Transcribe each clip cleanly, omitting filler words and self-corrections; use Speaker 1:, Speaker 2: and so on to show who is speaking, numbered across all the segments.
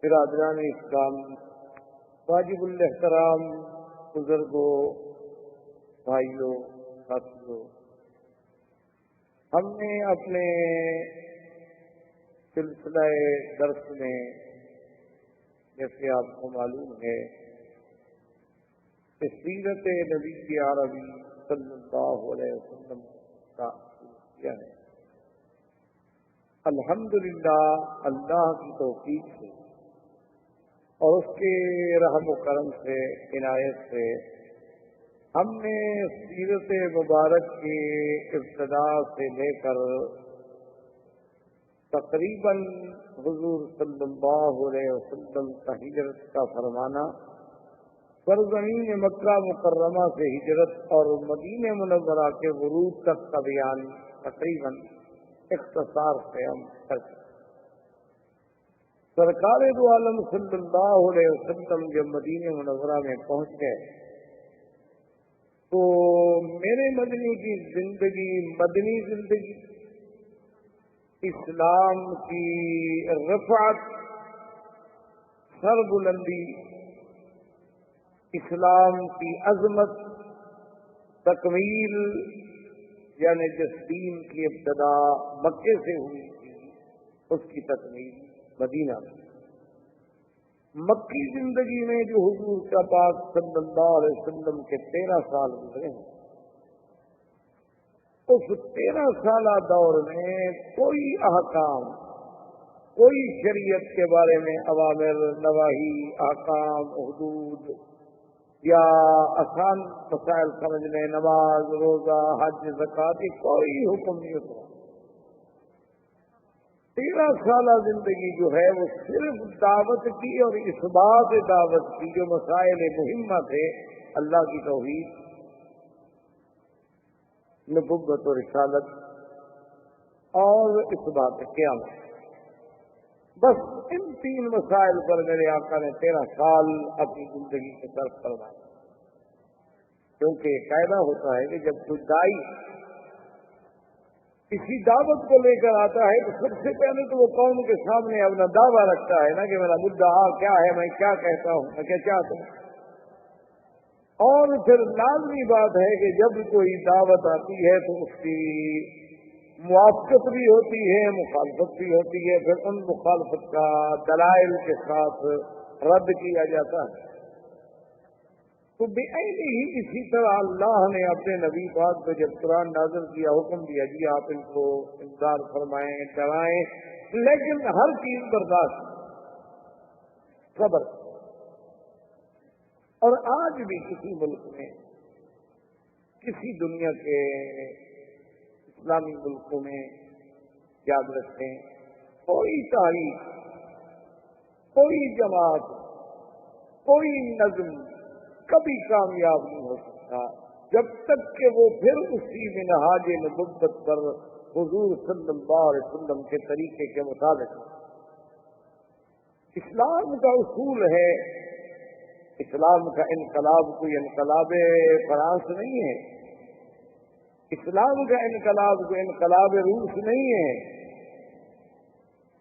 Speaker 1: برادران اسلام، واجب الاحترام بزرگوں، بھائیوں، ساتھیوں، ہم نے اپنے سلسلہ درس میں جیسے آپ کو معلوم ہے کہ سیرت نبی عربی صلی اللہ علیہ وسلم کا کیا ہے۔ الحمدللہ اللہ کی توفیق سے اور اس کے رحم و کرم سے، عنایت سے ہم نے سیرت مبارک کی ابتدا سے لے کر تقریباً حضور صلی اللہ علیہ وسلم کا ہجرت کا فرمانا، سرزمین مکہ مکرمہ سے ہجرت اور مدینہ منورہ کے ورود تک کا بیان تقریباً اختصار سے ہم کر سکتے۔ سرکار دو عالم صلی اللہ علیہ وسلم جب مدینہ منورہ میں پہنچ گئے تو میرے مدنی کی زندگی، مدنی زندگی، اسلام کی رفعت، سر بلندی، اسلام کی عظمت، تکمیل، یعنی جس دین کی ابتدا مکے سے ہوئی تھی اس کی تکمیل مدینہ میں۔ مکی زندگی میں جو حضور کا پاک صلی اللہ علیہ وسلم کے 13 سال گزرے ہیں، اس 13 سالہ دور میں کوئی احکام، کوئی شریعت کے بارے میں اوامر، نواہی، احکام، حدود یا آسان مسائل سمجھنے، نماز، روزہ، حج، زکوٰۃ، کوئی حکم نہیں اترا۔ 13 سالہ زندگی جو ہے وہ صرف دعوت کی اور اثبات دعوت کی، جو مسائل مہمہ تھے، اللہ کی توحید، نبوت و رسالت اور اثبات قیامت، بس ان 3 مسائل پر میرے آقا نے 13 سال اپنی زندگی کے صرف فرمائے۔ کیونکہ قاعدہ ہوتا ہے کہ جب کوئی داعی کسی دعوت کو لے کر آتا ہے تو سب سے پہلے تو وہ قوم کے سامنے اپنا دعویٰ رکھتا ہے نا کہ میرا مدعا کیا ہے، میں کیا کہتا ہوں، میں کیا چاہتا ہوں۔ اور پھر لازمی بات ہے کہ جب کوئی دعوت آتی ہے تو اس کی موافقت بھی ہوتی ہے، مخالفت بھی ہوتی ہے، پھر ان مخالفت کا دلائل کے ساتھ رد کیا جاتا ہے۔ تو بے ہی اسی طرح اللہ نے اپنے نبی پاک کو جب قرآن نازل کیا، حکم دیا جی آپ ان کو انذار فرمائیں، ڈرائیں، لیکن ہر چیز برداشت، صبر۔ اور آج بھی کسی ملک میں، کسی دنیا کے اسلامی ملکوں میں یاد رکھیں، کوئی تاریخ، کوئی جماعت، کوئی نظم کبھی کامیاب نہیں ہو سکتا جب تک کہ وہ پھر اسی منہاج نبوت پر حضور صلی اللہ علیہ وسلم کے طریقے کے مطابق۔ اسلام کا اصول ہے، اسلام کا انقلاب کوئی انقلاب فرانس نہیں ہے، اسلام کا انقلاب کوئی انقلاب روس نہیں ہے،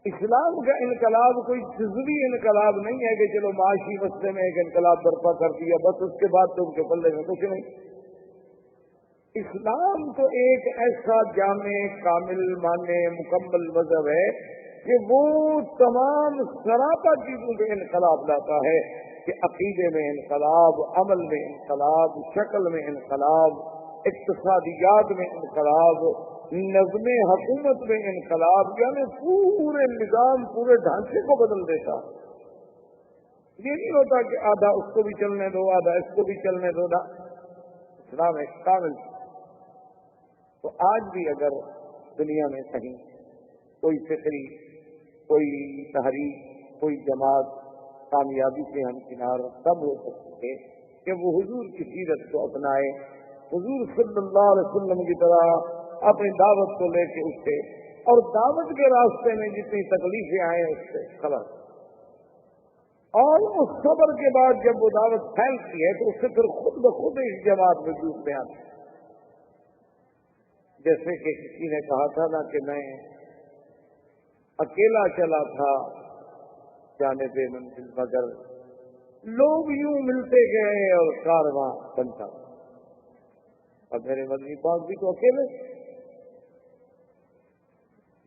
Speaker 1: اسلام کا انقلاب کوئی جزوی انقلاب نہیں ہے کہ چلو معاشی مسئلے میں ایک انقلاب برپا کر دیا بس اس کے بعد تو ان کے پلے میں کچھ نہیں۔ اسلام تو ایک ایسا جامع، کامل، معنی، مکمل مذہب ہے کہ وہ تمام سراپا چیزوں کے انقلاب لاتا ہے، کہ عقیدے میں انقلاب، عمل میں انقلاب، شکل میں انقلاب، اقتصادیات میں انقلاب، نظم حکومت میں انقلاب، یعنی پورے نظام، پورے ڈھانچے کو بدل دیتا۔ یہ نہیں ہوتا کہ آدھا اس کو بھی چلنے دو، آدھا اس کو بھی چلنے دو، اسلام ایک کامل۔ تو آج بھی اگر دنیا میں کہیں کوئی فکری، کوئی تحریک، کوئی جماعت کامیابی سے ہمکنار تب ہو سکتی ہے کہ وہ حضور کی سیرت کو اپنائے، حضور صلی اللہ علیہ وسلم کی طرح اپنی دعوت کو لے کے اٹھے، اور دعوت کے راستے میں جتنی تکلیفیں آئیں اس سے صبر، اور اس صبر کے بعد جب وہ دعوت پھیلتی ہے تو اس سے پھر خود بخود اس جماعت وجود میں آتی ہے۔ جیسے کہ کسی نے کہا تھا نا کہ میں اکیلا چلا تھا جانب منزل مگر لوگ یوں ملتے گئے اور کارواں بنتا. اب میرے مدنی پاک بھی تو اکیلے،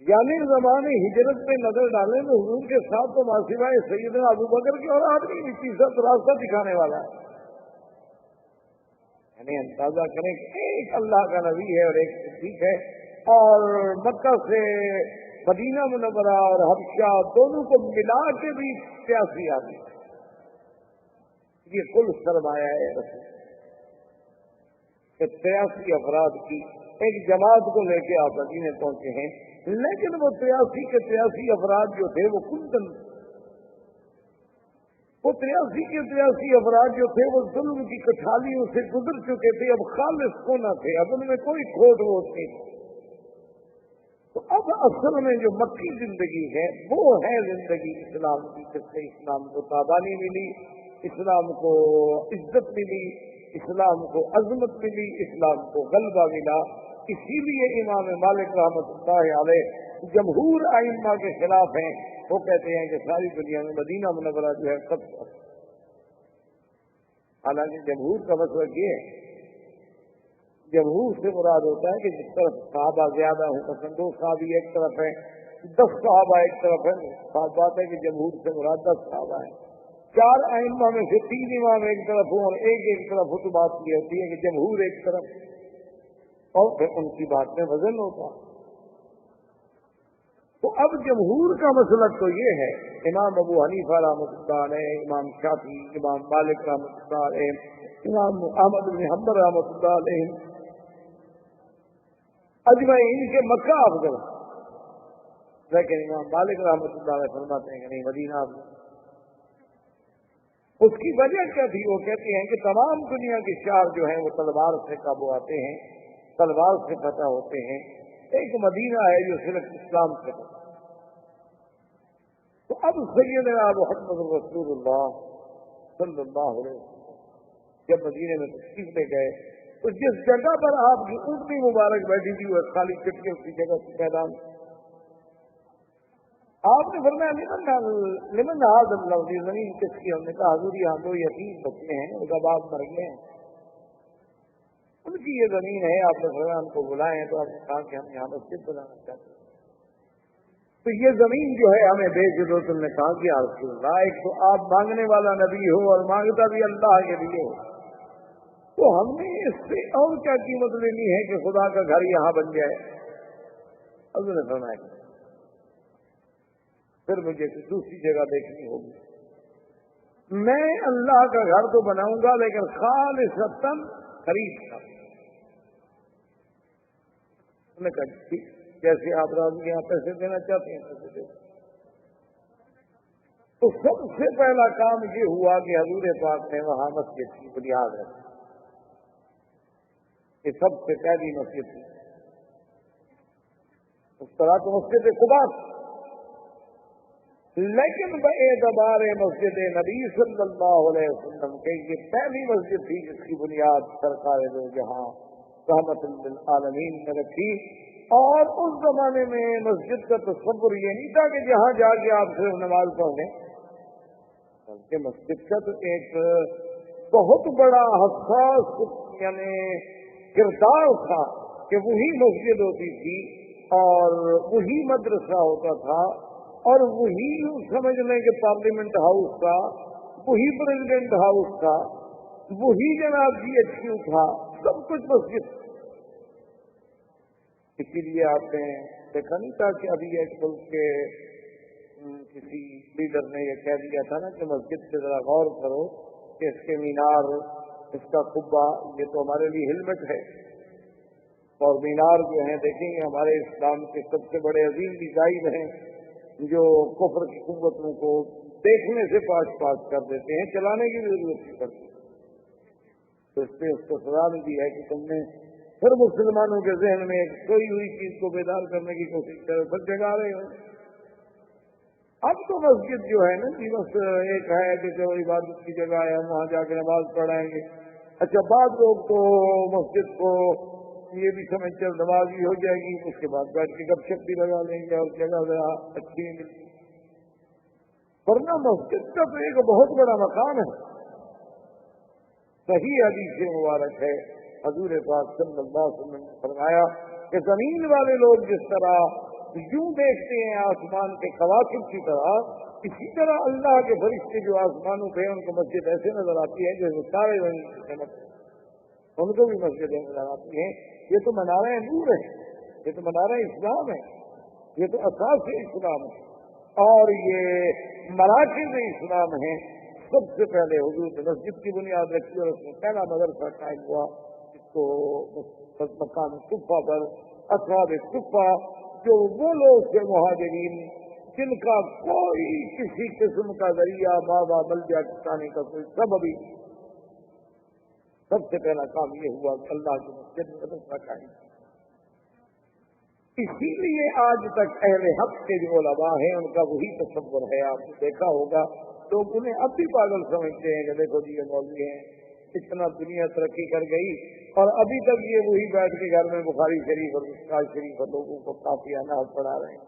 Speaker 1: یعنی زمانے ہجرت پہ نظر ڈالیں تو حضور کے ساتھ تو ماسوائے سیدنا ابو بکر کے اور آدمی بھی تیسرا راستہ دکھانے والا ہے. یعنی اندازہ کریں کہ ایک اللہ کا نبی ہے اور ایک صدیق ہے، اور مکہ سے مدینہ منورہ اور حبشہ دونوں کو ملا کے بھی 83 آدمی. یہ کل سرمایہ ہے رسول کہ 83 افراد کی ایک جماعت کو لے کے آپ مدینے پہنچے ہیں. لیکن وہ 83 کے 83 افراد جو تھے وہ کلتن، وہ 83 کے 83 افراد جو تھے وہ ظلم کی کٹھالیوں سے گزر چکے تھے، اب خالص کونا تھے، اب ان میں کوئی کھوٹ ووٹ نہیں. تو اب اصل میں جو مکی زندگی ہے وہ ہے زندگی اسلام کی، جس سے اسلام کو تابانی ملی، اسلام کو عزت ملی، اسلام کو عظمت ملی، اسلام کو غلبہ ملا. اسی لیے امام مالک رحمۃ اللہ علیہ جمہور ائمہ کے خلاف ہیں. وہ کہتے ہیں کہ ساری دنیا میں مدینہ منورہ جو ہے سب سے، حالانکہ جمہور کا مسئلہ یہ ہے، جمہور سے مراد ہوتا ہے کہ جس طرف صحابہ زیادہ ہوں، مثلا 2 صحابی ایک طرف ہیں، 10 صحابہ ایک طرف ہیں. صاف بات ہے کہ جمہور سے مراد 10 صحابہ ہیں. 4 ائمہ میں سے 3 امام ایک طرف ہوں اور ایک طرف ہو، تو بات یہ ہوتی ہے کہ جمہور ایک طرف، اور پھر ان کی بات میں وزن ہوتا. تو اب جمہور کا مسئلہ تو یہ ہے، امام ابو حنیفہ رحمۃ اللہ علیہ، امام شافعی، امام مالک رحمۃ اللہ علیہ، امام احمد بن حنبل رحمۃ اللہ علیہ اجمعین کے مکہ افضل، لیکن امام مالک رحمۃ اللہ علیہ فرماتے ہیں کہ نہیں، مدینہ افضل. اس کی وجہ کیا تھی؟ وہ کہتے ہیں کہ تمام دنیا کے شہر جو ہیں وہ تلوار سے قابو آتے ہیں، تلوار سے فتح ہوتے ہیں. ایک مدینہ ہے جو صرف اسلام سے فتح. تو اب سیدنا محمد رسول اللہ صلی اللہ علیہ وسلم جب مدینے میں تشریف لے گئے تو جس جگہ پر آپ کی اونٹنی مبارک بیٹھی تھی وہ خالی چٹکی اس کی جگہ سے میدان، آپ نے فرمایا لمن هذا الارض، زمین کس کی؟ ہم نے کہا حضور یہاں 2 یتیم بچے ہیں، ان کا باپ مر گئے ہیں، ان کی یہ زمین ہے. آپ نے فرمایا ان کو بلائیں، تو آپ نے کہا کہ ہم یہاں مسجد بنانا چاہتے ہیں، تو یہ زمین جو ہے ہمیں بیچ دو. تم نے کہا کہ یا رسول اللہ، ایک تو آپ مانگنے والا نبی ہو اور مانگتا بھی اللہ کے لیے ہو، تو ہم نے اس سے اور کیا قیمت لینی ہے کہ خدا کا گھر یہاں بن جائے. حضور نے فرمایا پھر مجھے دوسری جگہ دیکھنی ہوگی. میں اللہ کا گھر تو بناؤں گا لیکن خالصتاً خرید کر. انہوں نے کہا ٹھیک، جیسے آپ راضی یہاں پیسے دینا چاہتے ہیں پیسے دے. تو سب سے پہلا کام یہ ہوا کہ حضور پاک نے وہاں مسجد کی بنیاد رکھی. یہ سب سے پہلی مسجد تھی. اس طرح تو مسجد قباء، لیکن باعتبار مسجد نبی صلی اللہ علیہ وسلم کے یہ پہلی مسجد تھی جس کی بنیاد سرکار دو جہاں رحمت للعالمین نے رکھی. اور اس زمانے میں مسجد کا تصور یہ نہیں تھا کہ جہاں جا کے آپ صرف نماز پڑھیں، بلکہ مسجد کا تو ایک بہت بڑا حساس یعنی کردار تھا کہ وہی مسجد ہوتی تھی اور وہی مدرسہ ہوتا تھا اور وہی سمجھ لیں کہ پارلیمنٹ ہاؤس کا، وہی پریزیڈنٹ ہاؤس کا، وہی جناب جی ایچ کیو تھا، سب کچھ مسجد. اسی لیے آپ نے دیکھا نہیں تھا کہ ابھی ایک ملک کے کسی لیڈر نے یہ کہہ دیا تھا نا کہ مسجد پہ ذرا غور کرو کہ اس کے مینار، اس کا قبہ، یہ تو ہمارے لیے ہیلمٹ ہے. اور مینار جو ہیں دیکھیں گے ہمارے اسلام کے سب سے بڑے عظیم میزائل ہیں جو کفر کی قوتوں کو دیکھنے سے پاس کر دیتے ہیں، چلانے کی ضرورت نہیں پڑتی. تو اس پہ اس کو سزا بھی دی ہے کہ تم نے پھر مسلمانوں کے ذہن میں ایک سوئی ہوئی چیز کو بیدار کرنے کی کوشش کرے، پھر جگا رہے ہو. اب تو مسجد جو ہے نا جی بس ایک ہے کہ جو عبادت کی جگہ ہے ہم وہاں جا کے نماز پڑھائیں گے. اچھا بعض لوگ تو مسجد کو یہ بھی سمجھ کر نماز بھی ہو جائے گی، اس کے بعد بیٹھ کے گپ شپ بھی لگا لیں گے اور جگہ ذرا اچھی نہیں ملتی. ورنہ مسجد کا تو ایک بہت بڑا مقام ہے. صحیح حدیث مبارک ہے، حضور پاک صلی اللہ علیہ وسلم نے فرمایا کہ زمین والے لوگ جس طرح یوں دیکھتے ہیں آسمان کے کواکب کی طرح، اسی طرح اللہ کے فرشتے جو آسمانوں پہ ان کو مسجد ایسے نظر آتی ہے جیسے سارے زمین ان کو بھی مسجدیں نظر آتی ہیں. یہ تو منارہ نور ہے، یہ تو منارہ اسلام ہے، یہ تو اساس اسلام ہے، اور یہ مراکز اسلام ہیں. سب سے پہلے حضور نے مسجد کی بنیاد رکھی اور اس میں پہلا مدرسہ قائم ہوا، جس کو مقام صفہ پر اصحاب صفہ، جو وہ لوگ تھے مہاجرین جن کا کوئی کسی قسم کا ذریعہ بابا ملجا ٹھکانے کا کوئی سبب ہی. سب سے پہلا کام یہ ہوا کہ اللہ کی مسجد میں مدرسہ قائم. اسی لیے آج تک اہل حق کے جو علماء ہیں ان کا وہی تصور ہے. آپ نے دیکھا ہوگا لوگ انہیں اب بھی پاگل سمجھتے ہیں کہ دیکھو جی یہ مولوی ہیں، اتنا دنیا ترقی کر گئی اور ابھی تک یہ وہی بیٹھ کے گھر میں بخاری شریف اور مشکات شریف اور لوگوں کو کافی اناج پڑھا رہے ہیں.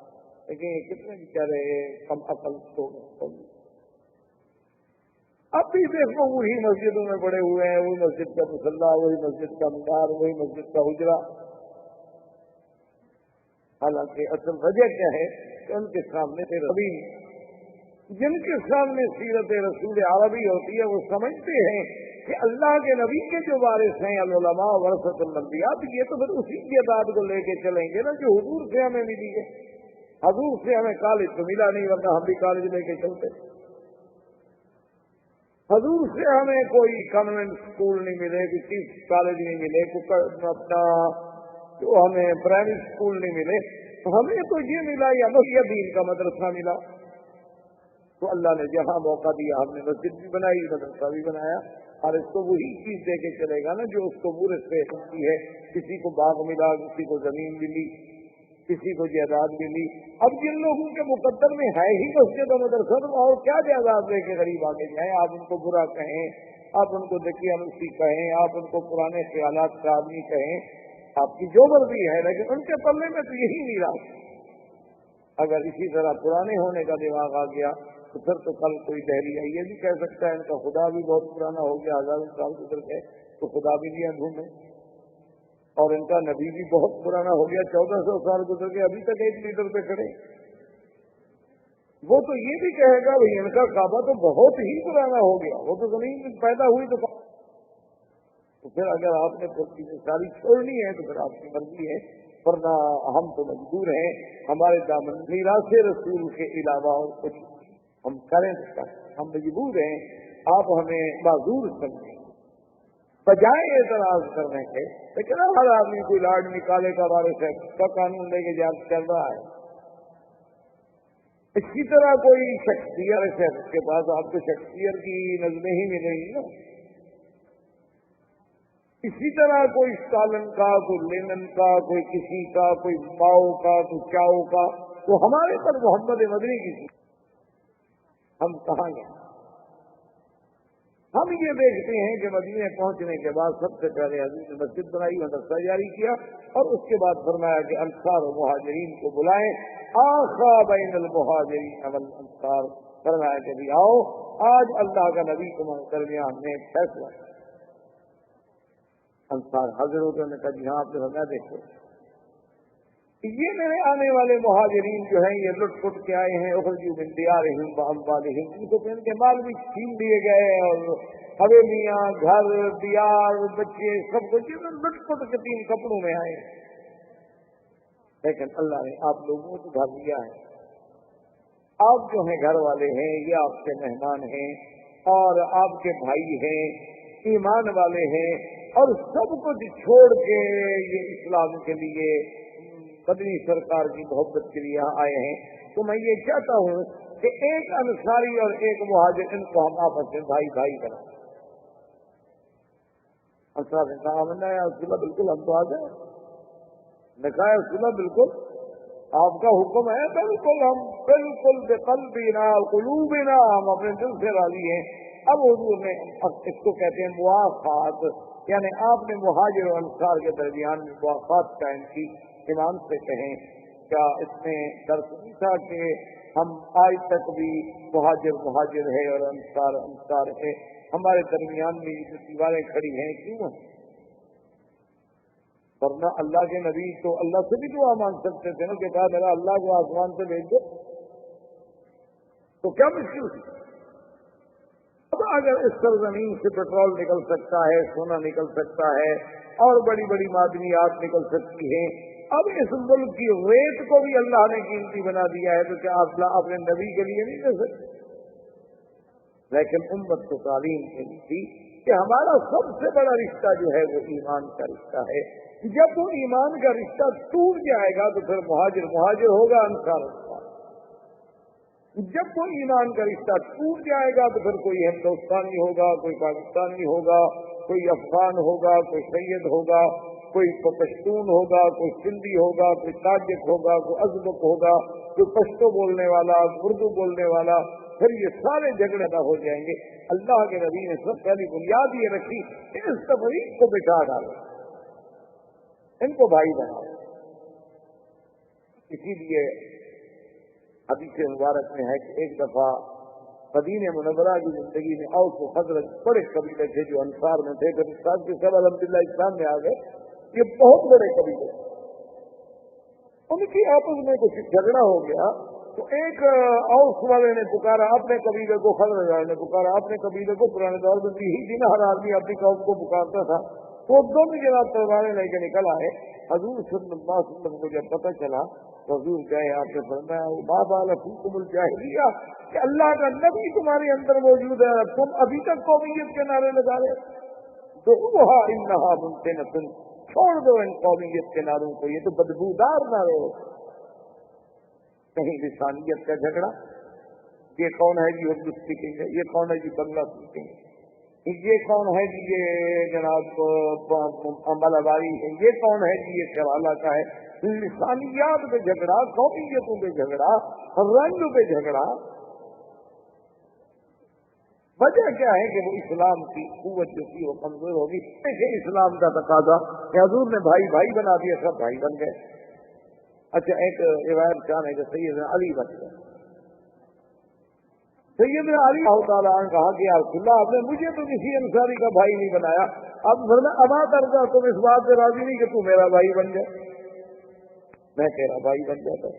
Speaker 1: لیکن یہ کتنے بیچارے کم عقل لوگ اب بھی دیکھو وہی مسجدوں میں پڑے ہوئے ہیں، وہی مسجد کا مصلی، وہی مسجد کا مینار، وہی مسجد کا حجرہ. حالانکہ اصل وجہ کیا ہے کہ ان کے سامنے ربی، جن کے سامنے سیرت رسول عربی ہوتی ہے، وہ سمجھتے ہیں کہ اللہ کے نبی کے جو وارث ہیں العلماء ورثۃ الانبیاء، یہ تو پھر اسی کی بات کو لے کے چلیں گے نا جو حضور سے ہمیں ملی ہے. حضور سے ہمیں کالج تو ملا نہیں، ورنہ ہم بھی کالج لے کے چلتے. حضور سے ہمیں کوئی کانوینٹ اسکول نہیں ملے، کسی کالج نہیں ملے، اپنا جو ہمیں پرائمری اسکول نہیں ملے. ہمیں تو یہ ملا یا دین کا مدرسہ ملا. تو اللہ نے جہاں موقع دیا ہم نے مسجد بھی بنائی، مدرسہ بھی بنایا. اور اس کو وہی چیز دے کے چلے گا نا جو اس کو مورث پہ ہوتی ہے. کسی کو باغ ملا، کسی کو زمین ملی، کسی کو جائیداد ملی. اب جن لوگوں کے مقدر میں ہے ہی مسجد و مدرسہ، تو اور کیا جائیداد لے کے غریب آگے جائیں. آپ ان کو برا کہیں، آپ ان کو دقیانوسی کہیں، آپ ان کو پرانے خیالات کا آدمی کہیں، آپ کی جو مرضی ہے، لیکن ان کے پلے میں تو یہی نہیں رہا. اگر اسی طرح پرانے ہونے کا دماغ آ گیا تو پھر تو کل کوئی دہلیہ یہ بھی کہہ سکتا ہے ان کا خدا بھی بہت پرانا ہو گیا، ہزاروں سال گزر گئے تو خدا بھی نہیں ڈھونڈے. اور ان کا نبی بھی بہت پرانا ہو گیا، 1400 سال گزر گئے، ابھی تک 1 لیٹر پہ کھڑے. وہ تو یہ بھی کہے گا بھائی ان کا کعبہ تو بہت ہی پرانا ہو گیا، وہ تو زمین میں پیدا ہوئی تو پھر اگر آپ نے ساری چھوڑنی ہے تو پھر آپ کی مرضی ہے، ورنہ ہم تو مجبور ہیں. ہمارے دامن میراث رسول کے علاوہ اور کچھ ہم کریں تو ہم مجبور ہیں. آپ ہمیں معذور سمجھیں بجائے اعتراض کرنے کے. لیکن ہر آدمی کوئی لاڈ نکالے کا وارث ہے کا قانون لے کے چل رہا ہے. اسی طرح کوئی شخصیت ہے اس کے پاس آپ کو شخصیت کی نظمیں ہی ملیں گی نا. اسی طرح کوئی سالن کا، کوئی لینن کا، کوئی کسی کا، کوئی پاؤ کا، کوئی چاؤ کا. تو ہمارے پر محمد مدنی کی ہم کہاں گئے؟ ہم یہ دیکھتے ہیں کہ مدینے پہنچنے کے بعد سب سے پہلے حضور نے مسجد بنائی، مدرسہ جاری کیا، اور اس کے بعد فرمایا کہ انصار و مہاجرین کو بلائیں. آخا بین المہاجرین والانصار، فرمایا کہ بھی آؤ آج اللہ کا نبی تمہارے درمیان میں فیصلہ. انصار حاضر ہو گئے، نے کہا جی ہاں آپ نے فرمایا دیکھو یہ میرے آنے والے مہاجرین جو ہیں یہ لٹ پٹ کے آئے ہیں، اخرجوا من دیارہم واموالہم، ان کو ان کے مال بھی چھین لیے گئے اور حویلیاں، گھر، دیار، بچے سب کچھ لٹ پٹ کے 3 کپڑوں میں آئے. لیکن اللہ نے آپ لوگوں کو گھر دیا ہے. آپ جو ہیں گھر والے ہیں، یہ آپ کے مہمان ہیں اور آپ کے بھائی ہیں، ایمان والے ہیں، اور سب کچھ چھوڑ کے یہ اسلام کے لیے مدنی سرکار کی محبت کے لیے یہاں آئے ہیں. تو میں یہ چاہتا ہوں کہ ایک انصاری اور ایک مہاجر ان کو ہم آپس میں بھائی بھائی کریں. انصار نے کہا آمنا یا رسول اللہ، بالکل ہم تو آ جائیں. نے کہا رسول اللہ بالکل آپ کا حکم ہے، بالکل ہم بالکل بقلبنا قلوبنا ہم اپنے دل سے راضی ہیں. اب حضور نے اس کو کہتے ہیں موافقات، یعنی آپ نے مہاجر و انصار کے درمیان میں موافقات قائم کی. امام سے کہیں کیا اس میں درس نہیں تھا کہ ہم آج تک بھی مہاجر ہے اور انصار ہے، ہمارے درمیان میں یہ دیواریں کھڑی ہیں کیوں ہیں؟ ورنہ اللہ کے نبی تو اللہ سے بھی دعا مانگ سکتے تھے نا کہ کہا میرا اللہ کو آسمان سے بھیج دو، تو کیا مشکل تھی؟ اب اگر اس سرزمین سے پیٹرول نکل سکتا ہے، سونا نکل سکتا ہے اور بڑی بڑی معدنیات نکل سکتی ہیں، اب اس ملک کی ریت کو بھی اللہ نے قیمتی بنا دیا ہے، تو کیا آپ اپنے نبی کے لیے نہیں دے سکتے؟ لیکن امت کو تعلیم دینی تھی کہ ہمارا سب سے بڑا رشتہ جو ہے وہ ایمان کا رشتہ ہے۔ جب وہ ایمان کا رشتہ ٹوٹ جائے گا تو پھر مہاجر ہوگا، انصار انصار۔ جب وہ ایمان کا رشتہ ٹوٹ جائے گا تو پھر کوئی ہندوستانی ہوگا، کوئی پاکستانی ہوگا، کوئی افغان ہوگا، کوئی سید ہوگا، کوئی پشتون ہوگا، کوئی سندھی ہوگا، کوئی تاجک ہوگا، کوئی ازبک ہوگا، کوئی پشتو بولنے والا، اردو بولنے والا، پھر یہ سارے جھگڑے نہ ہو جائیں گے۔ اللہ کے نبی نے سب پہلی بنیاد یہ رکھی کہ اس تفریق کو بٹھا ڈالو، ان کو بھائی بناؤ۔ اسی لیے حدیث مبارک میں ہے کہ ایک دفعہ مدینہ منورہ کی زندگی میں اوس و خزرج بڑے قبیلے تھے جو انصار میں تھے، پھر استاد کے سب الحمدللہ اسلام میں آ گئے، یہ بہت بڑے قبیلے، ان کی آپس میں کچھ جھگڑا ہو گیا، تو ایک اوس والے نے پکارا اپنے قبیلے کو، خزرج والے نے پکارا اپنے قبیلے کو۔ پرانے دور میں ہی دن ہر آدمی اپنی قوم کو پکارتا تھا، تو دونوں جناب تلواریں لے کے نکل آئے۔ حضور صلی اللہ علیہ وسلم کو جب پتہ چلا تو حضور گئے، آپ نے فرمایا ما بال فیکم الجاہلیہ، کہ اللہ کا نبی تمہارے اندر موجود ہے، تم ابھی تک قومیت کے نعرے لگا رہے، دعوها انہا ممکنۃ، چھوڑ دو ان قومیت کے نعروں کو، یہ تو بدبودار نعرے ہو۔ کہیں لسانیت کا جھگڑا، یہ کون ہے جی اردو سیکھیں گے، یہ کون ہے جی بنگلہ سیکھیں گے، یہ کون ہے جی یہ جناب ملاباری ہے، یہ کون ہے جی یہ کیرالا کا ہے، لسانیات پہ جھگڑا، قومیتوں پہ جھگڑا، رنگ پہ جھگڑا۔ وجہ کیا ہے کہ وہ اسلام کی قوت جو تھی وہ کمزور ہوگی۔ دیکھیں اسلام کا تقاضا کہ حضور نے بھائی بھائی بنا دیا، سب بھائی بن گئے۔ اچھا ایک روایت کیا ہے کہ سیدنا علی بن گئے، سیدنا علی اللہ تعالیٰ عنہ کہا کہ یا رسول اللہ آپ نے مجھے تو کسی انصاری کا بھائی نہیں بنایا، اب ابا کرتا تم اس بات سے راضی نہیں کہ تو میرا بھائی بن جائے، میں تیرا بھائی بن جاتا۔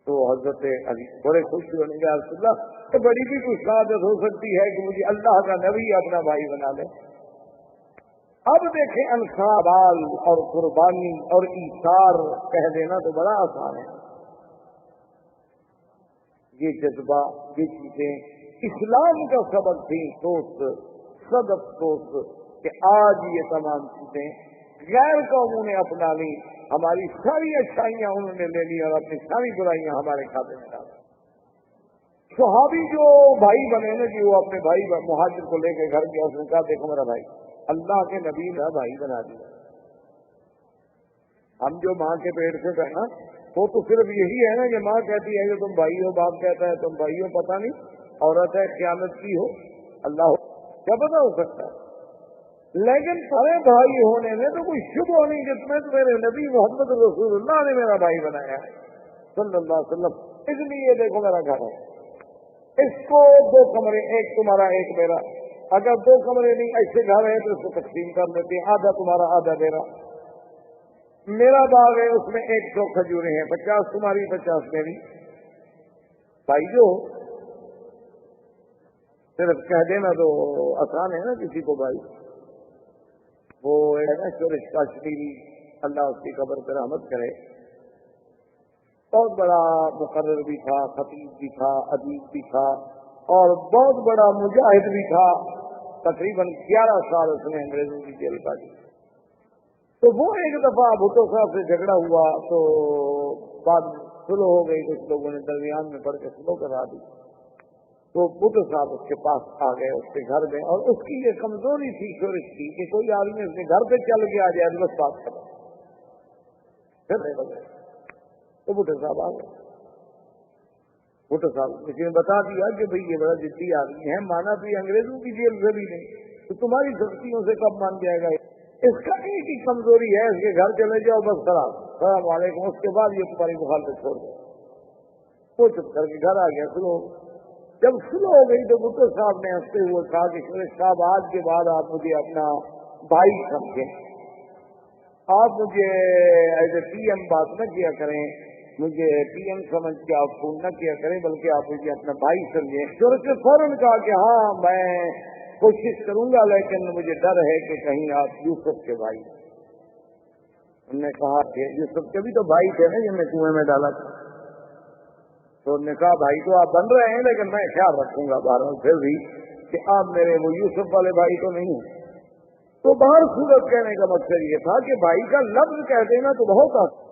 Speaker 1: تو حضرت علی بڑے خوش ہونے گے، یا رسول اللہ تو بڑی بھی کچھ سعادت ہو سکتی ہے کہ مجھے اللہ کا نبی اپنا بھائی بنا لے۔ اب دیکھیں انصار اور قربانی اور ایثار کہہ دینا تو بڑا آسان ہے، یہ جذبہ، یہ چیزیں اسلام کا سبق تھی۔ دوست سب افسوس کہ آج یہ تمام چیزیں غیر قوموں نے اپنا لی، ہماری ساری اچھائیاں انہوں نے لے لی اور اپنی ساری برائیاں ہمارے کھاتے میں ڈال۔ صحابی جو بھائی بنے نا جی، وہ اپنے بھائی مہاجر کو لے کے گھر گیا، اس نے کہا دیکھو میرا بھائی، اللہ کے نبی نے بھائی بنا دیا۔ ہم جو ماں کے پیٹ سے کہنا وہ تو صرف یہی ہے نا کہ ماں کہتی ہے کہ تم بھائی ہو، باپ کہتا ہے تم بھائی ہو، پتہ نہیں عورت ہے قیامت کی ہو، اللہ ہو، کیا پتہ ہو سکتا ہے۔ لیکن سارے بھائی ہونے میں تو کوئی شبہ نہیں کہ تمہیں تو میرے نبی محمد رسول اللہ نے میرا بھائی بنایا ہے صلی اللہ علیہ وسلم۔ اس لیے دیکھو میرا گھر ہے، اس کو 2 کمرے، ایک تمہارا ایک میرا، اگر 2 کمرے نہیں ایسے گھر ہے تو اس کو تقسیم کر لیتے ہیں، آدھا تمہارا آدھا میرا۔ میرا باغ ہے اس میں 100 کھجوریں ہیں، 50 تمہاری 50 میری۔ بھائی جو صرف کہہ دینا تو آسان ہے نا کسی کو بھائی۔ وہ ہے نا شورش کاشمیری، اللہ اس کی قبر پہ رحمت کرے، بہت بڑا مقرر بھی تھا، خطیب بھی تھا، ادیب بھی تھا اور بہت بڑا مجاہد بھی تھا۔ تقریباً 11 سال اس نے انگریزوں کی جیل کاٹی۔ تو وہ ایک دفعہ بھٹو صاحب سے جھگڑا ہوا تو بعد سلو ہو گئی، کچھ لوگوں نے درمیان میں پڑھ کے سلو کرا دی، تو بھٹو صاحب اس کے پاس آ گئے، اس کے گھر میں، اور اس کی یہ کمزوری تھی شورش کی کہ کوئی آدمی اس کے گھر پہ چل کے آ جائے تو بس بات کرے، پھر نہیں بجے تو بھٹو صاحب آ گئے۔ بھٹو صاحب کسی نے بتا دیا کہ بھئی یہ بڑا جدی آدمی ہے، مانا بھی انگریزوں کی جیل سے بھی نہیں، تو تمہاری سختیوں سے کب مان جائے گا؟ اس کا ایک ہی کمزوری ہے، اس کے گھر چلے جاؤ بس السلام علیکم، اس کے بعد یہ تمہاری مخالفت چھوڑ دو. وہ چپ کر کے گھر آ گیا. سلو جب سلو ہو گئی تو بھٹو صاحب نے ہنستے ہوئے کہا کہ شریف صاحب آج کے بعد آپ مجھے اپنا بھائی سمجھیں، آپ مجھے ایز اے پی ایم بات نہ کیا کریں، مجھے پی ایم سمجھ کے آپ فون نہ کیا کریں، بلکہ آپ مجھے اپنا بھائی سمجھیں. شورش نے فوراً کہا کہ ہاں میں کوشش کروں گا، لیکن مجھے ڈر ہے کہ کہیں آپ یوسف کے بھائی. انہوں نے کہا کہ یوسف کے بھی تو بھائی تھے نا جن نے کنویں میں ڈالا تھا. تو انہوں نے کہا بھائی تو آپ بن رہے ہیں، لیکن میں خیال رکھوں گا بہرحال پھر بھی کہ آپ میرے وہ یوسف والے بھائی تو نہیں ہیں. تو باہر صورت کہنے کا مقصد یہ تھا کہ بھائی کا لفظ کہہ دینا تو بہت آسان،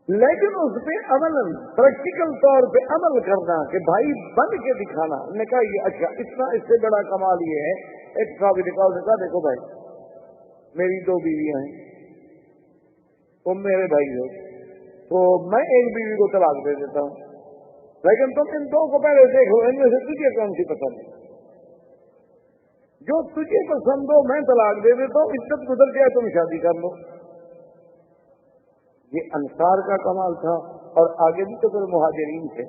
Speaker 1: لیکن اس پہ عمل پریکٹیکل طور پہ عمل کرنا کہ بھائی بن کے دکھانا. انہوں نے کہا یہ اچھا، اتنا اس سے بڑا کمال یہ ہے. ایک صاحب دکھاؤ نے کہا دیکھو بھائی میری 2 بیویاں ہیں، تم میرے بھائی ہو، تو میں ایک بیوی کو طلاق دے دیتا ہوں، لیکن تم ان 2 کو پہلے دیکھو، ان میں سے تجھے کون سی پسند ہے؟ جو تجھے پسند ہو میں طلاق دے دیتا ہوں، عزت گزر جائے تم شادی کر لو. یہ انصار کا کمال تھا. اور آگے بھی تو پھر مہاجرین تھے،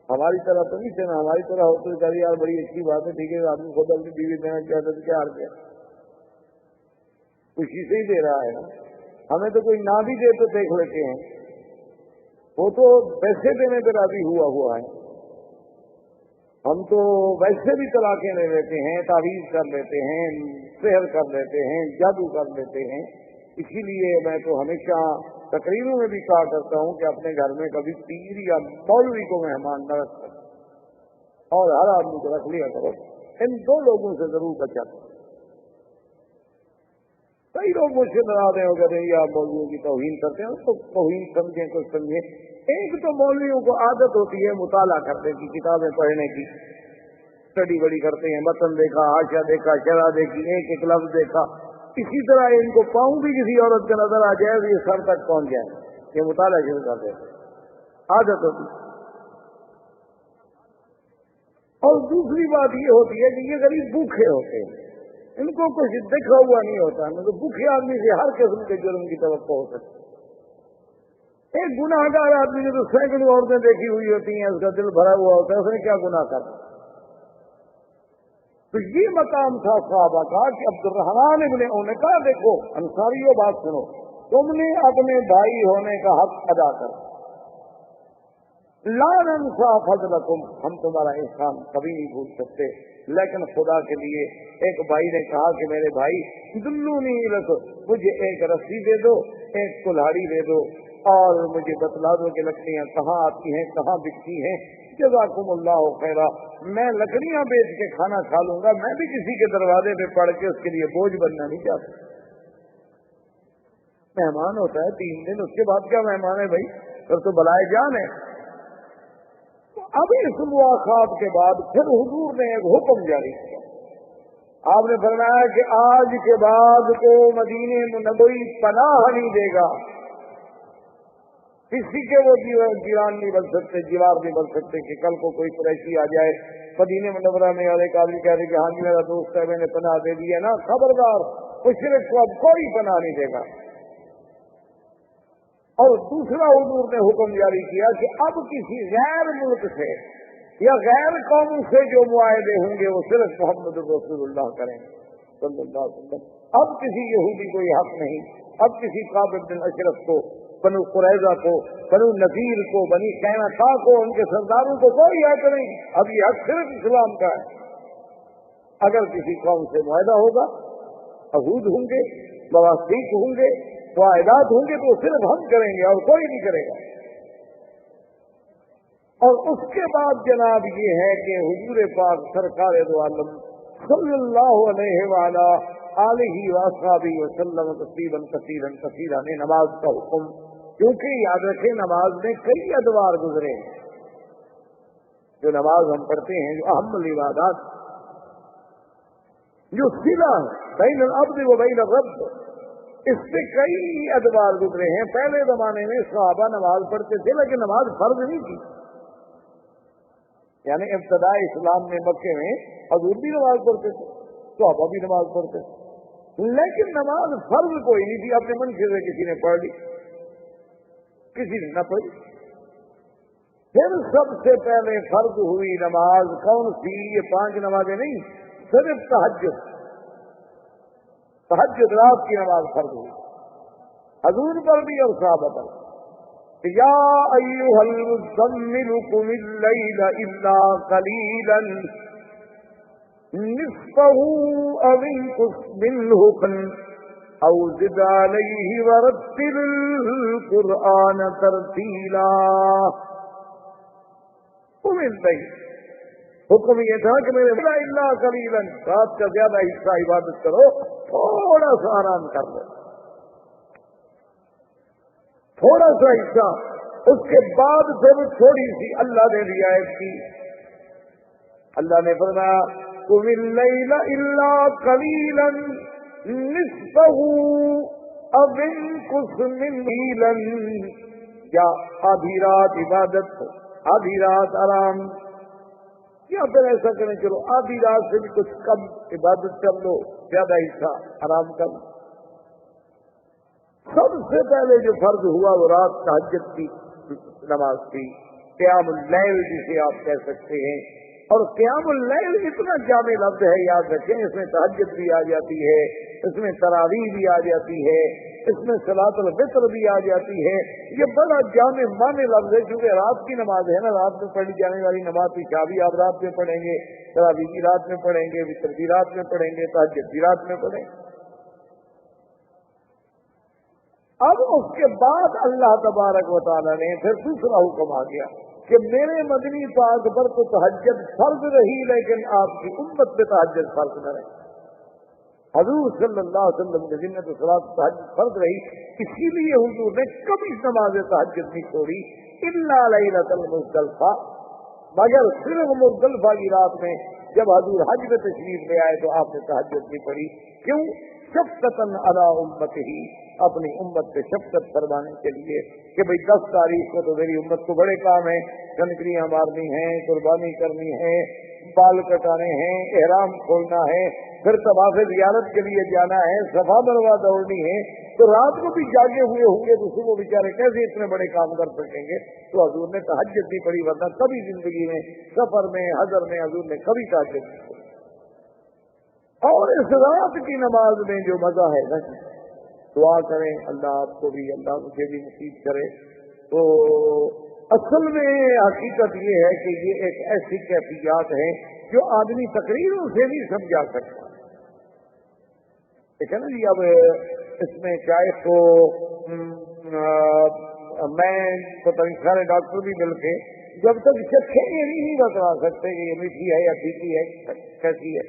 Speaker 1: ہماری طرح تو نہیں تھے نا. ہماری طرح ہوتے کہ یار بڑی اچھی بات ہے، ٹھیک ہے آدمی خود اپنی بیوی دینا چاہتا تو کیا حرج ہے، خوشی سے ہی دے رہا ہے نا. ہمیں تو کوئی نہ بھی دے تو دیکھ لیتے ہیں، وہ تو پیسے دینے پہ راضی ہوا ہے. ہم تو ویسے بھی طلاقیں لے لیتے ہیں، تعویذ کر لیتے ہیں، سحر کر لیتے ہیں، جادو کر لیتے ہیں. اسی لیے میں تو ہمیشہ تقریروں میں بھی کہا کرتا ہوں کہ اپنے گھر میں کبھی پیر یا مولوی کو مہمان نہ رکھ سکتے، اور ہر آدمی کو رکھ لیا کرو. ان 2 لوگوں سے ضرور بچا کرو. کئی لوگ مجھ سے ناراض ہیں، کہتے ہیں آپ مولویوں کی توہین کرتے ہیں. تو توہین سمجھیں کچھ سمجھیں. ایک تو مولویوں کو عادت ہوتی ہے مطالعہ کرنے کی، کتابیں پڑھنے کی، اسٹڈی بڑی کرتے ہیں، متن دیکھا، حاشیہ دیکھا، شرح دیکھی، ایک ایک لفظ دیکھا. اسی طرح ان کو پاؤں بھی کسی عورت کا نظر آ جائے تو یہ سر تک پہنچ جائے، یہ مطالعہ شروع کر دے، عادت ہوتی. اور دوسری بات یہ ہوتی ہے کہ یہ غریب بھوکے ہوتے ہیں، ان کو کچھ دیکھا ہوا نہیں ہوتا. تو بھوکے آدمی سے ہر قسم کے جرم کی توقع ہو سکتی. ایک گناہ گار آدمی نے تو سینکڑوں عورتیں دیکھی ہوئی ہوتی ہیں، اس کا دل بھرا ہوا ہوتا ہے، اس نے کیا گناہ کرنا. تو یہ مقام تھا صحابہ کا کہ عبد الرحمن ابن عوف نے کہا دیکھو انصاریوں بات سنو، تم نے اپنے بھائی ہونے کا حق ادا کر، لا ننسى فضلکم، ہم تمہارا احسان کبھی نہیں بھول سکتے. لیکن خدا کے لیے ایک بھائی نے کہا کہ میرے بھائی دلونی لک، مجھے ایک رسی دے دو، ایک کلہاڑی دے دو، اور مجھے بتلا دو کہ لکڑیاں کہاں آتی ہیں، کہاں بکتی ہیں. جزاکم اللہ خیرا، میں لکڑیاں بیچ کے کھانا کھا لوں گا، میں بھی کسی کے دروازے پہ پڑھ کے اس کے لیے بوجھ بننا نہیں چاہتا. مہمان ہوتا ہے 3 دن، اس کے بعد کیا مہمان ہے بھائی، پھر تو بلائے جان ہے. اب اس مواخات کے بعد پھر حضور نے ایک حکم جاری کیا. آپ نے فرمایا کہ آج کے بعد کو مدینے میں کوئی پناہ نہیں دے گا، کسی کے وہ جیران نہیں بن سکتے، جیوار نہیں بن سکتے کہ کل کو کوئی قریشی آ جائے مدینے منورہ میں اور ایک آدمی کہہ رہے کہ ہاں جی میرا دوست ہے میں نے پناہ دے دی ہے نا، خبردار مشرک کو اب کوئی پناہ نہیں دے گا. اور دوسرا حضور نے حکم جاری کیا کہ اب کسی غیر ملک سے یا غیر قوم سے جو معاہدے ہوں گے وہ صرف محمد رسول اللہ کریں صلی اللہ علیہ وسلم. اب کسی یہودی کو یہ حق نہیں، اب کسی کعب بن اشرف کو، بنو قریظہ کو، بنو نذیر کو، بنی قینقاع کو، ان کے سرداروں کو کوئی حق نہیں. اب یہ حق صرف اسلام کا ہے. اگر کسی قوم سے معاہدہ ہوگا، عہود ہوں گے، مواثیق ہوں گے، معاہدات ہوں گے تو صرف ہم کریں گے اور کوئی نہیں کرے گا. اور اس کے بعد جناب یہ ہے کہ حضور پاک سرکار دو عالم صلی اللہ علیہ وآلہ آلہ واصحابہ وسلم تسلیما کثیرا کثیرا نے نماز کا حکم، کیونکہ یاد رکھیں نماز میں کئی ادوار گزرے ہیں. جو نماز ہم پڑھتے ہیں، جو اہم العبادات، جو صلہ ہے بین العبد و بین الرب، اس سے کئی ادوار گزرے ہیں. پہلے زمانے میں صحابہ نماز پڑھتے تھے لیکن نماز فرض نہیں تھی. یعنی ابتدائی اسلام میں مکے میں حضور بھی نماز پڑھتے تھے، صحابہ بھی نماز پڑھتے، لیکن نماز فرض کوئی نہیں تھی، اپنے من سے کسی نے پڑھ لی، کسی نے نہ پڑھی۔ پھر سب سے پہلے فرض ہوئی نماز کون سی؟ یہ 5 نمازیں نہیں، صرف تہجد رات کی نماز فرض ہوئی، حضور پر بھی اور صحابہ پر۔ یا ایھا المزمل قم اللیل الا قلیلا نصفه او انقص منه قليلا او زد علیہ ورتل القرآن ترتیلا۔ قم اللیل، حکم یہ تھا کہ میرے الا قلیلا، رات کا زیادہ حصہ عبادت کرو، تھوڑا سا آرام کر لو، تھوڑا سا حصہ، اس کے بعد پھر تھوڑی سی اللہ نے رعایت کی۔ اللہ نے فرمایا قم اللیل الا قلیلا نصفه او انقص منه قلیلا، یا آدھی رات عبادت، آدھی رات آرام، یا پھر ایسا کریں چلو آدھی رات سے بھی کچھ کم عبادت کر لو، زیادہ حصہ آرام کر لو۔ سب سے پہلے جو فرض ہوا وہ رات تہجد کی نماز تھی، قیام اللیل جسے آپ کہہ سکتے ہیں۔ اور قیام اللیل اتنا جامع لفظ ہے، یاد رکھیں، اس میں تہجد بھی آ جاتی ہے، اس میں تراویح بھی آ جاتی ہے، اس میں صلاۃ الفطر بھی آ جاتی ہے۔ یہ بڑا جامع معنی لفظ ہے، کیونکہ رات کی نماز ہے نا، رات میں پڑھی جانے والی نماز عشاء بھی آپ رات میں پڑھیں گے، تراویح بھی رات میں پڑھیں گے، وتر بھی رات میں پڑھیں گے، تہجد بھی رات میں پڑھیں گے۔ اب اس کے بعد اللہ تبارک و تعالیٰ نے پھر دوسرا حکم آ گیا کہ میرے مدنی پاک پر تو تہجد فرض رہی، لیکن آپ کی امت پہ تہجد فرض نہ رہی۔ حضور صلی اللہ علیہ وسلم کے ذمہ تو صلاۃ تہجد فرض رہی، اسی لیے حضور نے کبھی نماز تہجد نہیں چھوڑی، الا لیلۃ المزدلفہ، مگر صرف مزدلفہ کی رات میں جب حضور حج میں تشریف لے آئے تو آپ نے تہجد نہیں پڑھی۔ کیوں؟ شفقتاً علی امتہ، اپنی امت پہ شفقت فرمانے کے لیے کہ بھئی 10 تاریخ کو تو میری امت کو بڑے کام ہیں، کنکریاں مارنی ہیں، قربانی کرنی ہے، بال کٹانے ہیں، احرام کھولنا ہے، پھر طواف زیارت کے لیے جانا ہے، صفا مروا دوڑنی ہے، تو رات کو بھی جاگے ہوئے ہوں گے تو صبح بیچارے کیسے اتنے بڑے کام کر سکیں گے؟ تو حضور نے تہجد نہیں پڑھی، ورنہ کبھی زندگی میں سفر میں حضر میں حضور نے کبھی تہجد نہیں پڑھی۔ اور اس رات کی نماز میں جو مزہ ہے نا، دعا کریں اللہ آپ کو بھی، اللہ مجھے بھی نصیب کرے۔ تو اصل میں حقیقت یہ ہے کہ یہ ایک ایسی کیفیات ہے جو آدمی تقریروں سے نہیں سمجھا سکتا۔ ٹھیک ہے نا جی؟ اب اس میں چاہے تو میں پتہ نہیں سارے ڈاکٹر بھی مل کے جب تک چکھے یہ نہیں بتا سکتے کہ یہ میٹھی ہے یا پھیکی ہے کیسی ہے،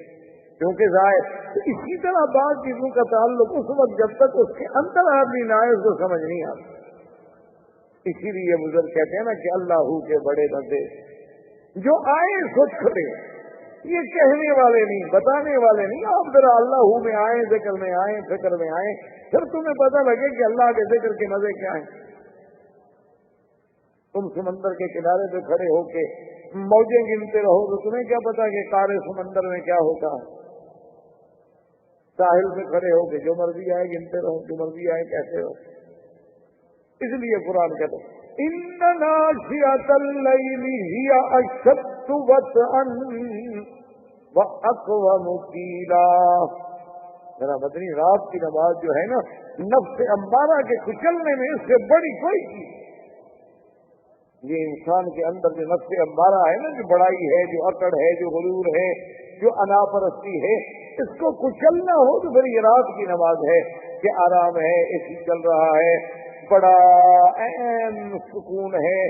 Speaker 1: کیونکہ ظاہر اسی طرح بعض چیزوں کا تعلق اس وقت جب تک اس کے اندر آدمی نہ آئے اس کو سمجھ نہیں آتا۔ اسی لیے بزرگ کہتے ہیں نا کہ اللہ کے بڑے بندے جو آئے سو چھوڑے، یہ کہنے والے نہیں، بتانے والے نہیں۔ آپ ذرا اللہ میں آئیں، ذکر میں آئیں، فکر میں آئیں، پھر تمہیں پتہ لگے کہ اللہ کے ذکر کے مزے کیا ہیں۔ تم سمندر کے کنارے پہ کھڑے ہو کے موجیں گنتے رہو تو تمہیں کیا پتا کہ قعر سمندر میں کیا ہوتا ہے؟ ساحل پہ کھڑے ہو کے جو مرضی آئے گنتے رہو، جو مرضی آئے کہتے رہو۔ اس لیے قرآن کہتا ہے ان ناشئۃ اللیل ہی اشد وطئا واقوم قیلا۔ میرا مدنی رات کی نماز جو ہے نا، نفس امارہ کے کچلنے میں اس سے بڑی کوئی چیز، یہ انسان کے اندر جو نفس امارہ ہے نا، جو بڑائی ہے، جو اکڑ ہے، جو غرور ہے، جو انا پرستی ہے، اس کو کچلنا ہو تو پھر یہ رات کی نماز ہے کہ آرام ہے، اے سی چل رہا ہے، بڑا اہم سکون ہے،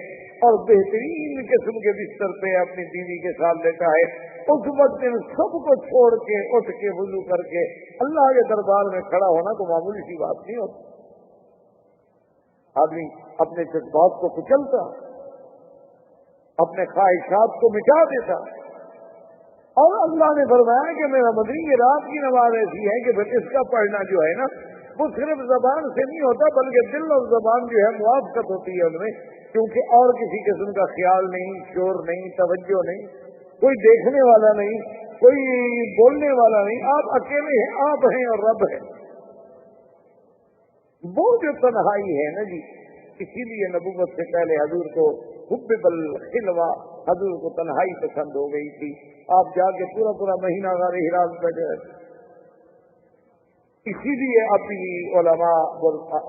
Speaker 1: اور بہترین قسم کے بستر پہ اپنی بیوی کے ساتھ لیتا ہے۔ اس وقت ان سب کو چھوڑ کے اٹھ کے وضو کر کے اللہ کے دربار میں کھڑا ہونا تو معمولی سی بات نہیں ہوتی۔ آدمی اپنے جذبات کو کچلتا، اپنے خواہشات کو مٹا دیتا، اور اللہ نے فرمایا کہ میرا مدنی یہ رات کی نماز ایسی ہے کہ پھر اس کا پڑھنا جو ہے نا، وہ صرف زبان سے نہیں ہوتا بلکہ دل اور زبان جو ہے موافقت ہوتی ہے ان میں، کیونکہ اور کسی قسم کا خیال نہیں، شور نہیں، توجہ نہیں، کوئی دیکھنے والا نہیں، کوئی بولنے والا نہیں، آپ اکیلے ہیں، آپ ہیں اور رب ہے۔ وہ جو تنہائی ہے نا جی، اسی لیے نبوت سے پہلے حضور کو حب الخلوہ، حضور کو تنہائی پسند ہو گئی تھی۔ آپ جا کے پورا پورا مہینہ غار حرا میں بیٹھے رہتے۔ اسی لیے اب بھی علماء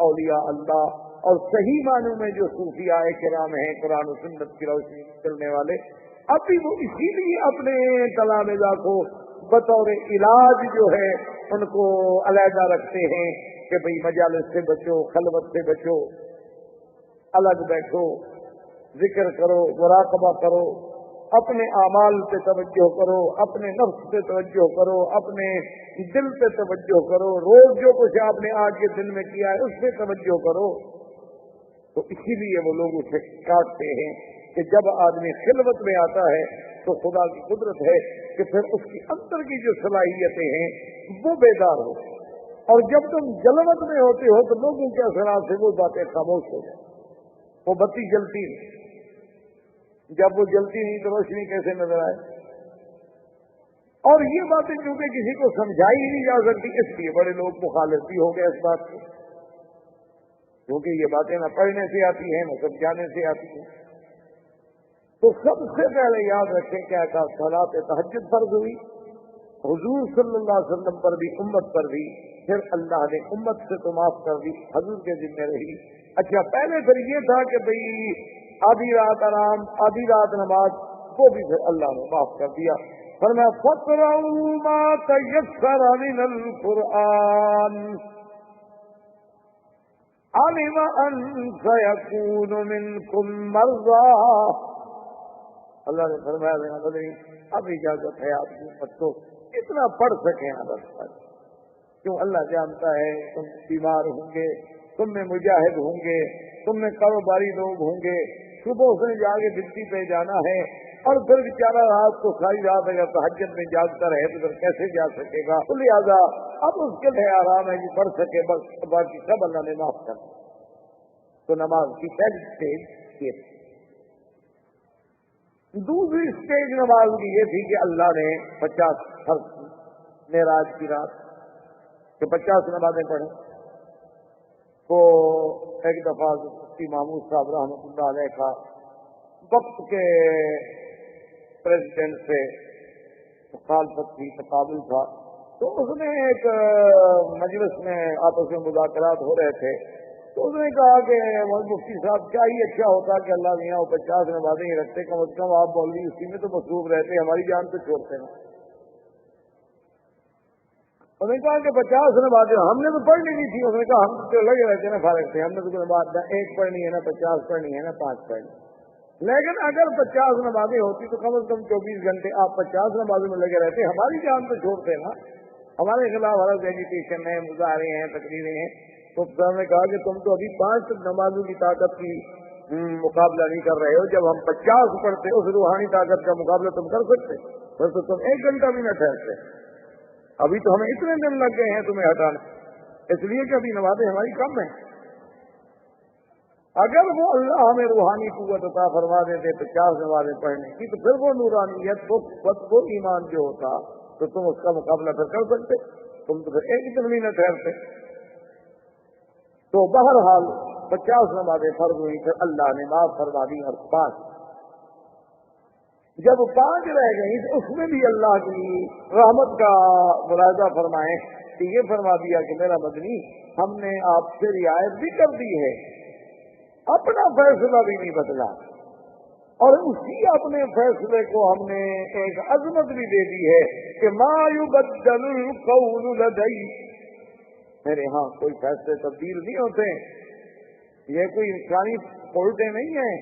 Speaker 1: اولیاء اللہ اور صحیح معنوں میں جو صوفیاء کرام ہیں، قرآن و سنت کی روشنی میں چلنے والے، اب بھی وہ اسی لیے اپنے تلامذہ کو بطور علاج جو ہے ان کو علیحدہ رکھتے ہیں کہ بھئی مجالس سے بچو، خلوت سے بچو، الگ بیٹھو، ذکر کرو، مراقبہ کرو، اپنے اعمال پہ توجہ کرو، اپنے نفس پہ توجہ کرو، اپنے دل پہ توجہ کرو، روز جو کچھ آپ نے آج کے دن میں کیا ہے اس پہ توجہ کرو۔ تو اسی لیے وہ لوگ اسے کاٹتے ہیں کہ جب آدمی خلوت میں آتا ہے تو خدا کی قدرت ہے کہ پھر اس کی اندر کی جو صلاحیتیں ہیں وہ بیدار ہو، اور جب تم جلوت میں ہوتے ہو تو لوگوں کے اثرات سے وہ باتیں خاموش ہو جائیں۔ وہ بتی جلتی نہیں، جب وہ جلتی نہیں تو روشنی کیسے نظر آئے؟ اور یہ باتیں کیونکہ کسی کو سمجھائی نہیں جا سکتی، اس لیے بڑے لوگ مخالف بھی ہو گئے اس بات کو، کیونکہ یہ باتیں نہ پڑھنے سے آتی ہیں نہ سمجھانے سے آتی ہیں۔ تو سب سے پہلے یاد رکھیں کیا کہا، صلاۃ تہجد فرض ہوئی حضور صلی اللہ علیہ وسلم پر بھی، امت پر بھی، پھر اللہ نے امت سے تو معاف کر دی، حضور کے ذمہ رہی۔ اچھا، پہلے پھر یہ تھا کہ بھئی آدھی رات آرام، آدھی رات نماز، وہ بھی پھر اللہ نے معاف کر دیا۔ فرمایا فَاقْرَؤُوا مَا تَيَسَّرَ مِنَ الْقُرْآنِ عَلِمَ أَن سَيَكُونُ مِنكُم مَّرْضَىٰ۔ اللہ نے فرمایا میرا بدری اب اجازت ہے آپ کی امت کو اتنا پڑھ سکیں بس پر، کیوں اللہ جانتا ہے تم بیمار ہوں گے، تم میں مجاہد ہوں گے، تم میں کاروباری لوگ ہوں گے، صبح سے جا کے ڈیوٹی پہ جانا ہے، اور پھر بیچارہ رات کو ساری رات اگر تہجد میں جاگتا رہے تو پھر کیسے جا سکے گا؟ تو لہٰذا اب اس کے لیے آرام ہے کہ پڑھ سکے، بس باقی سب اللہ نے معاف کر دیا۔ تو نماز کی پہلی اسٹیج یہ تھی۔ دوسری اسٹیج نماز کی یہ تھی کہ اللہ نے 50 فرض معراج کی رات کہ 50 نمازیں پڑھیں۔ تو ایک دفعہ مفتی محمود صاحب رحمۃ اللہ علیہ کا وقت کے پریزیڈنٹ سے مخالفت تھی، تقابل تھا، تو اس نے ایک مجلس میں آپس میں مذاکرات ہو رہے تھے، تو اس نے کہا کہ مفتی صاحب کیا ہی اچھا ہوتا کہ اللہ میاں وہ 50 نمازیں ہی رکھتے، کم از کم آپ مولوی اسی میں تو مصروف رہتے، ہماری جان تو چھوڑتے نا۔ انہوں نے کہا کہ 50 نمازیں ہم نے تو پڑھنی نہیں تھی۔ انہوں نے کہا ہم تو لگے رہتے نا فارغ تھے، ہم نے تو کوئی نماز نہ 1 پڑھنی ہے نہ 50 پڑھنی ہے نہ 5 پڑھنی، لیکن اگر 50 نمازیں ہوتی تو کم از کم 24 گھنٹے آپ 50 نمازوں میں لگے رہتے، ہماری جان تو چھوڑتے نا، ہمارے خلاف الگ ایجوکیشن ہے، مظاہرے ہیں، تقریریں ہیں۔ تو صاحب نے کہا کہ تم تو ابھی 5 نمازوں کی طاقت کی مقابلہ نہیں کر رہے ہو، جب ہم 50 پڑھتے اس روحانی طاقت کا مقابلہ تم کر سکتے؟ پھر تو تم 1 گھنٹہ بھی نہ ٹھہرتے۔ ابھی تو ہمیں اتنے دن لگ گئے ہیں تمہیں ہٹانا، اس لیے کہ ابھی نمازیں ہماری کم ہیں۔ اگر وہ اللہ ہمیں روحانی قوت عطا فرما دیتے 50 نمازیں پڑھنے کی، تو پھر وہ نورانیت، وہ ایمان جو ہوتا تو تم اس کا مقابلہ پھر کر سکتے، تم تو پھر 1 دن بھی نہ ٹھہرتے۔ تو بہرحال 50 نمازیں فرض ہوئی، پھر اللہ نے معاف فرما دی اور 5، جب 5 رہ گئی تو اس میں بھی اللہ کی رحمت کا ملاحظہ فرمائیں کہ یہ فرما دیا کہ میرا مدنی ہم نے آپ سے رعایت بھی کر دی ہے، اپنا فیصلہ بھی نہیں بدلا، اور اسی اپنے فیصلے کو ہم نے ایک عظمت بھی دے دی ہے کہ ما یبدل القول لدی، میرے ہاں کوئی فیصلے تبدیل نہیں ہوتے، یہ کوئی انسانی کورٹیں نہیں ہیں،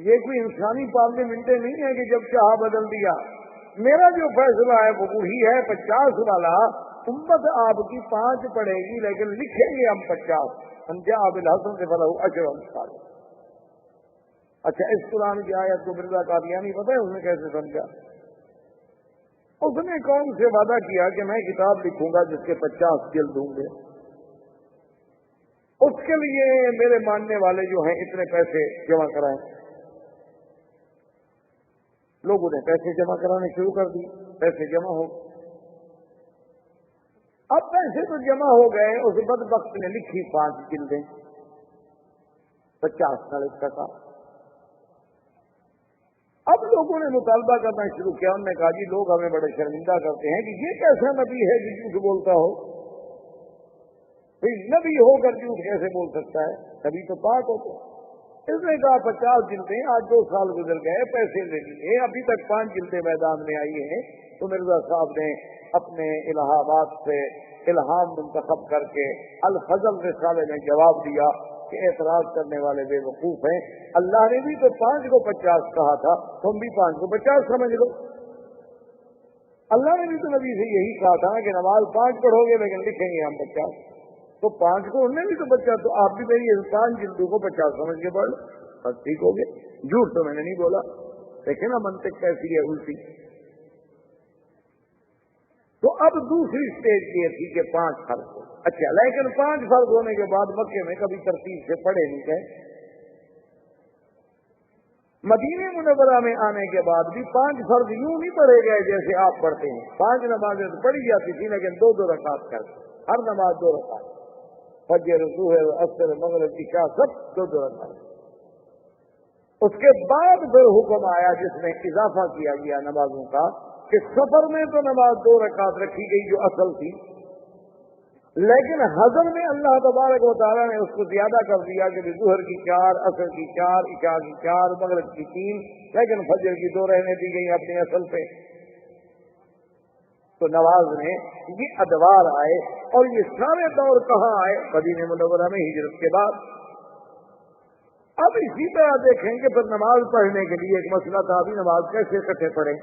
Speaker 1: یہ کوئی انسانی پارلیمنٹیں نہیں ہے کہ جب چاہا بدل دیا۔ میرا جو فیصلہ ہے وہ وہی ہے، 50 والا، امت آپ کی 5 پڑے گی لیکن لکھیں گے ہم 50، سمجھا بالحسن سے فلہ اجر امثال۔ اچھا، اس قرآن کی آیت کو مرزا قادیانی پتہ ہے اس نے کیسے سمجھا؟ اس نے قوم سے وعدہ کیا کہ میں کتاب لکھوں گا جس کے 50 جلد ہوں گے، اس کے لیے میرے ماننے والے جو ہیں اتنے پیسے جمع کرائیں۔ لوگوں نے پیسے جمع کرانے شروع کر دیے، پیسے جمع ہو، اب پیسے تو جمع ہو گئے، اس بدبخت نے لکھی 5 جلدیں 50 کا تھا۔ اب لوگوں نے مطالبہ کرنا شروع کیا، انہوں نے کہا جی لوگ ہمیں بڑے شرمندہ کرتے ہیں کہ یہ کیسا نبی ہے جو جھوٹ بولتا ہو، نبی ہو کر جھوٹ کیسے بول سکتا ہے، نبی تو پاک ہوتا ہے۔ اس نے کہا 50 جلدیں، آج 2 سال گزر گئے، پیسے لے لیے، ابھی تک 5 جلدیں میدان میں آئی ہیں۔ تو مرزا صاحب نے اپنے الہ آباد سے الہام منتخب کر کے الفضل رسالے میں جواب دیا کہ اعتراض کرنے والے بے وقوف ہیں، اللہ نے بھی تو 5 کو 50 کہا تھا، تم بھی 5 کو 50 سمجھ لو۔ اللہ نے بھی تو نبی سے یہی کہا تھا کہ نماز 5 پڑھو گے لیکن لکھیں گے ہم 50، تو 5 کو انہوں نے بھی تو 50، تو آپ بھی میری 5 جلدوں کو 50 سمجھ کے پڑھ لو، بس ٹھیک ہو گیا۔ جھوٹ تو میں نے نہیں بولا، دیکھیں نا منطق کیسی ہے الٹی۔ تو اب دوسری سٹیج یہ تھی کہ 5 فرض ہو، اچھا لیکن 5 فرض ہونے کے بعد مکے میں کبھی ترتیب سے پڑھے نہیں گئے، مدینہ منورہ میں آنے کے بعد بھی 5 فرض یوں نہیں پڑھے گئے جیسے آپ پڑھتے ہیں۔ 5 نمازیں تو پڑھی جاتی تھی لیکن 2 رکعت کر، ہر نماز 2 رکعت، فجر، ظہر، عصر، مغرب، عشاء سب 2 رکعت۔ اس کے بعد پھر حکم آیا جس میں اضافہ کیا گیا نمازوں کا کہ سفر میں تو نماز 2 رکعت رکھی گئی جو اصل تھی، لیکن حضر میں اللہ تبارک و تعالیٰ نے اس کو زیادہ کر دیا کہ ظہر کی 4، عصر کی 4، عشاء کی 4، مغرب کی 3، لیکن فجر کی 2 رہنے دی گئی اپنے اصل پہ۔ تو نماز میں یہ ادوار آئے، اور یہ سارے دور کہاں آئے؟ مدینہ منورہ میں ہجرت کے بعد۔ اب اسی طرح دیکھیں کہ پھر نماز پڑھنے کے لیے ایک مسئلہ تھا، ابھی نماز کیسے اکٹھے پڑھیں،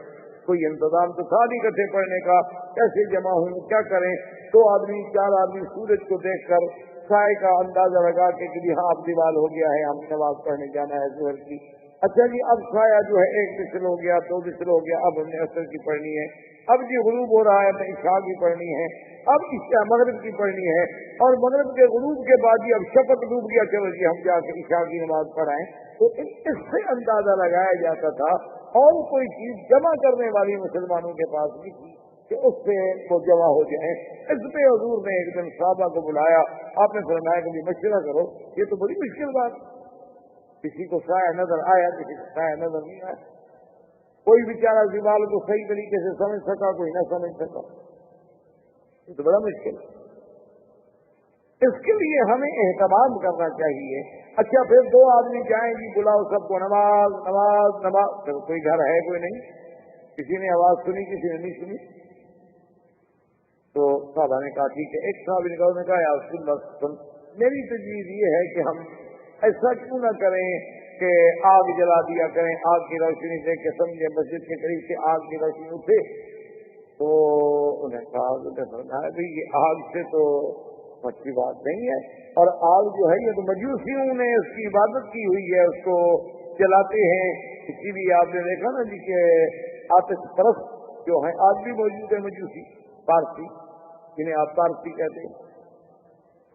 Speaker 1: کوئی انتظام تو تھا نہیں اکٹھے پڑھنے کا، کیسے جمع ہوں، کیا کریں؟ 2 آدمی 4 آدمی سورج کو دیکھ کر سائے کا اندازہ لگا کے کہ ہاں اب دیوال ہو گیا ہے، ہم نماز پڑھنے جانا ہے ظہر کی، اچھا جی اب سایہ جو ہے 1 بسل ہو گیا، 2 بسل ہو گیا، اب ہم نے عصر کی پڑھنی ہے، اب جی غروب ہو رہا ہے تو عشاء کی پڑھنی ہے، اب عشاء مغرب کی پڑھنی ہے، اور مغرب کے غروب کے بعد جی اب شفق ڈوب گیا، چلو جی ہم جا کے عشاء کی نماز پڑھائیں۔ تو اس سے اندازہ لگایا جاتا تھا، اور کوئی چیز جمع کرنے والی مسلمانوں کے پاس نہیں تھی کہ اس سے وہ جمع ہو جائیں۔ اس پہ حضور نے ایک دن صحابہ کو بلایا، آپ نے فرمایا کہ مشورہ کرو، یہ تو بڑی مشکل بات، کسی کو سایہ نظر آیا، کسی کو سایہ نظر نہیں آیا، کوئی بیچارہ زوال کو صحیح طریقے سے سمجھ سکا، کوئی نہ سمجھ سکا، یہ تو بڑا مشکل ہے۔ اس کے لیے ہمیں اہتمام کرنا چاہیے۔ اچھا پھر 2 آدمی جائیں گی، بلاؤ سب کو، نماز نماز نماز، پھر کوئی گھر ہے کوئی نہیں، کسی نے آواز سنی کسی نے نہیں سنی، تو صاحبہ نے کہا ٹھیک ہے۔ ایک صاحب نے کہا یا سن، میری تجویز یہ ہے کہ ہم ایسا کیوں نہ کریں کہ آگ جلا دیا کریں، آگ کی روشنی سے کہ سمجھے مسجد کے قریب سے آگ کی روشنی اٹھے۔ تو انہیں کہا بھائی یہ آگ سے تو اچھی بات نہیں ہے، اور آگ جو ہے یہ تو مجوسیوں نے اس کی عبادت کی ہوئی ہے، اس کو جلاتے ہیں، اسی لیے آپ نے دیکھا نا جی کہ آتش پرست جو ہیں آج بھی موجود ہے، مجوسی پارسی جنہیں آپ پارسی کہتے ہیں،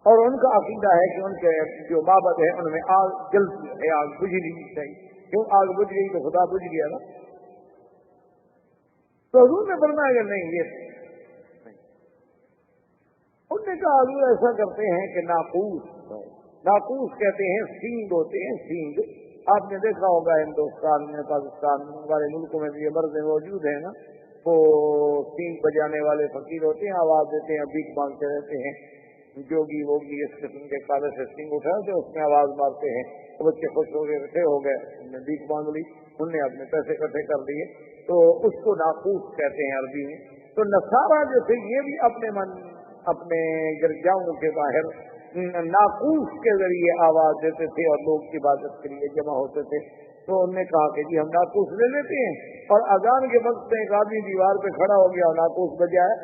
Speaker 1: اور ان کا عقیدہ ہے کہ ان کے جو معبد ہے ان میں آگ جلتی ہے، آگ بجھنی نہیں چاہیے، کیوں آگ بجھ گئی تو خدا بجھ گیا نا۔ تو حضور نے فرمایا کہ نہیں، یہ انہوں نے کہا حضور ایسا کرتے ہیں کہ ناقوس کہتے ہیں، سینگ ہوتے ہیں، سینگ آپ نے دیکھا ہوگا ہندوستان میں، پاکستان میں، ہمارے ملکوں میں بھی یہ مرض موجود ہیں نا، وہ سینگ بجانے والے فقیر ہوتے ہیں، آواز دیتے ہیں، بھیک مانگتے رہتے ہیں، جوگی ووگی اس قسم کے کالے سے سینگ اٹھا تو اس میں آواز مارتے ہیں، تو بچے خوش ہو گئے، اکٹھے ہو گئے، انہوں نے بھیک مانگ لی، انہوں نے اپنے پیسے اکٹھے کر دیے، تو اس کو ناقوس کہتے ہیں عربی میں۔ تو نصارہ جو تھے یہ بھی اپنے گرجاؤں کے باہر ناقوس کے ذریعے آواز دیتے تھے اور لوگ عبادت کے لیے جمع ہوتے تھے۔ تو انہوں نے کہا کہ جی ہم ناقوس لے لیتے ہیں، اور اذان کے وقت میں ایک آدمی دیوار پہ کھڑا ہو گیا اور ناقوس بجایا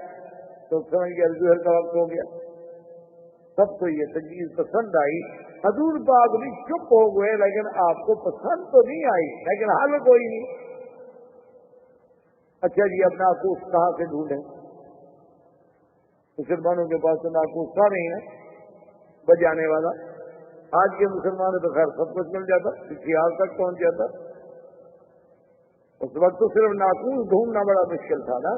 Speaker 1: تو سمجھ گیا ظہر کا وقت ہو گیا۔ سب کو یہ تجویز پسند آئی، حضور پاک بھی چپ ہو گئے، لیکن آپ کو پسند تو نہیں آئی، لیکن حل کوئی نہیں۔ اچھا جی اب ناقوس کہاں سے ڈھونڈیں؟ مسلمانوں کے پاس تو ناقوس تھا نہیں ہے بجانے والا، آج کے مسلمانوں تو خیر سب کچھ مل جاتا، کسی حال تک پہنچ جاتا، اس وقت تو صرف ناخون ڈھونڈنا بڑا مشکل تھا نا.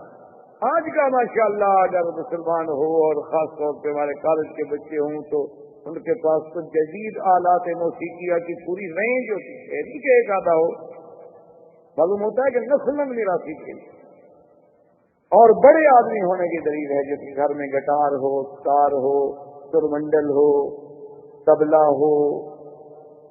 Speaker 1: آج کا ماشاءاللہ اگر مسلمان ہو اور خاص طور پہ ہمارے کالج کے بچے ہوں تو ان کے پاس تو جدید آلات موسیقیہ کی پوری رینج ہوتی ہے. نہیں کہ ایک آدھا ہو. معلوم ہوتا ہے کہ نسل میراثی کے لیے اور بڑے آدمی ہونے کی دلیل ہے جس کے گھر میں گٹار ہو, ستار ہو, سرمنڈل ہو, طبلہ ہو,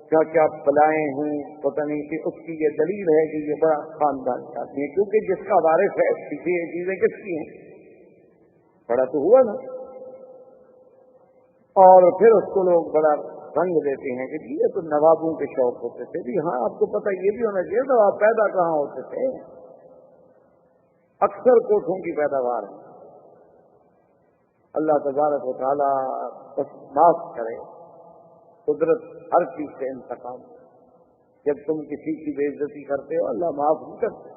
Speaker 1: کیا کیا بلائیں ہوں, پتہ نہیں کہ اس کی یہ دلیل ہے کہ یہ بڑا خاندان آدمی ہے. کیونکہ جس کا وارث ہے پیچھے یہ چیزیں کس کی ہیں؟ بڑا تو ہوا نا. اور پھر اس کو لوگ بڑا رنگ دیتے ہیں کہ یہ تو نوابوں کے شوق ہوتے تھے. جی ہاں, آپ کو پتہ یہ بھی ہونا چاہیے نواب پیدا کہاں ہوتے تھے. اکثر کوٹھوں کی پیداوار ہے. اللہ تبارک و تعالیٰ بس معاف کرے. قدرت ہر چیز سے انتقام. جب تم کسی کی بے عزتی کرتے ہو اللہ معاف نہیں کرتے.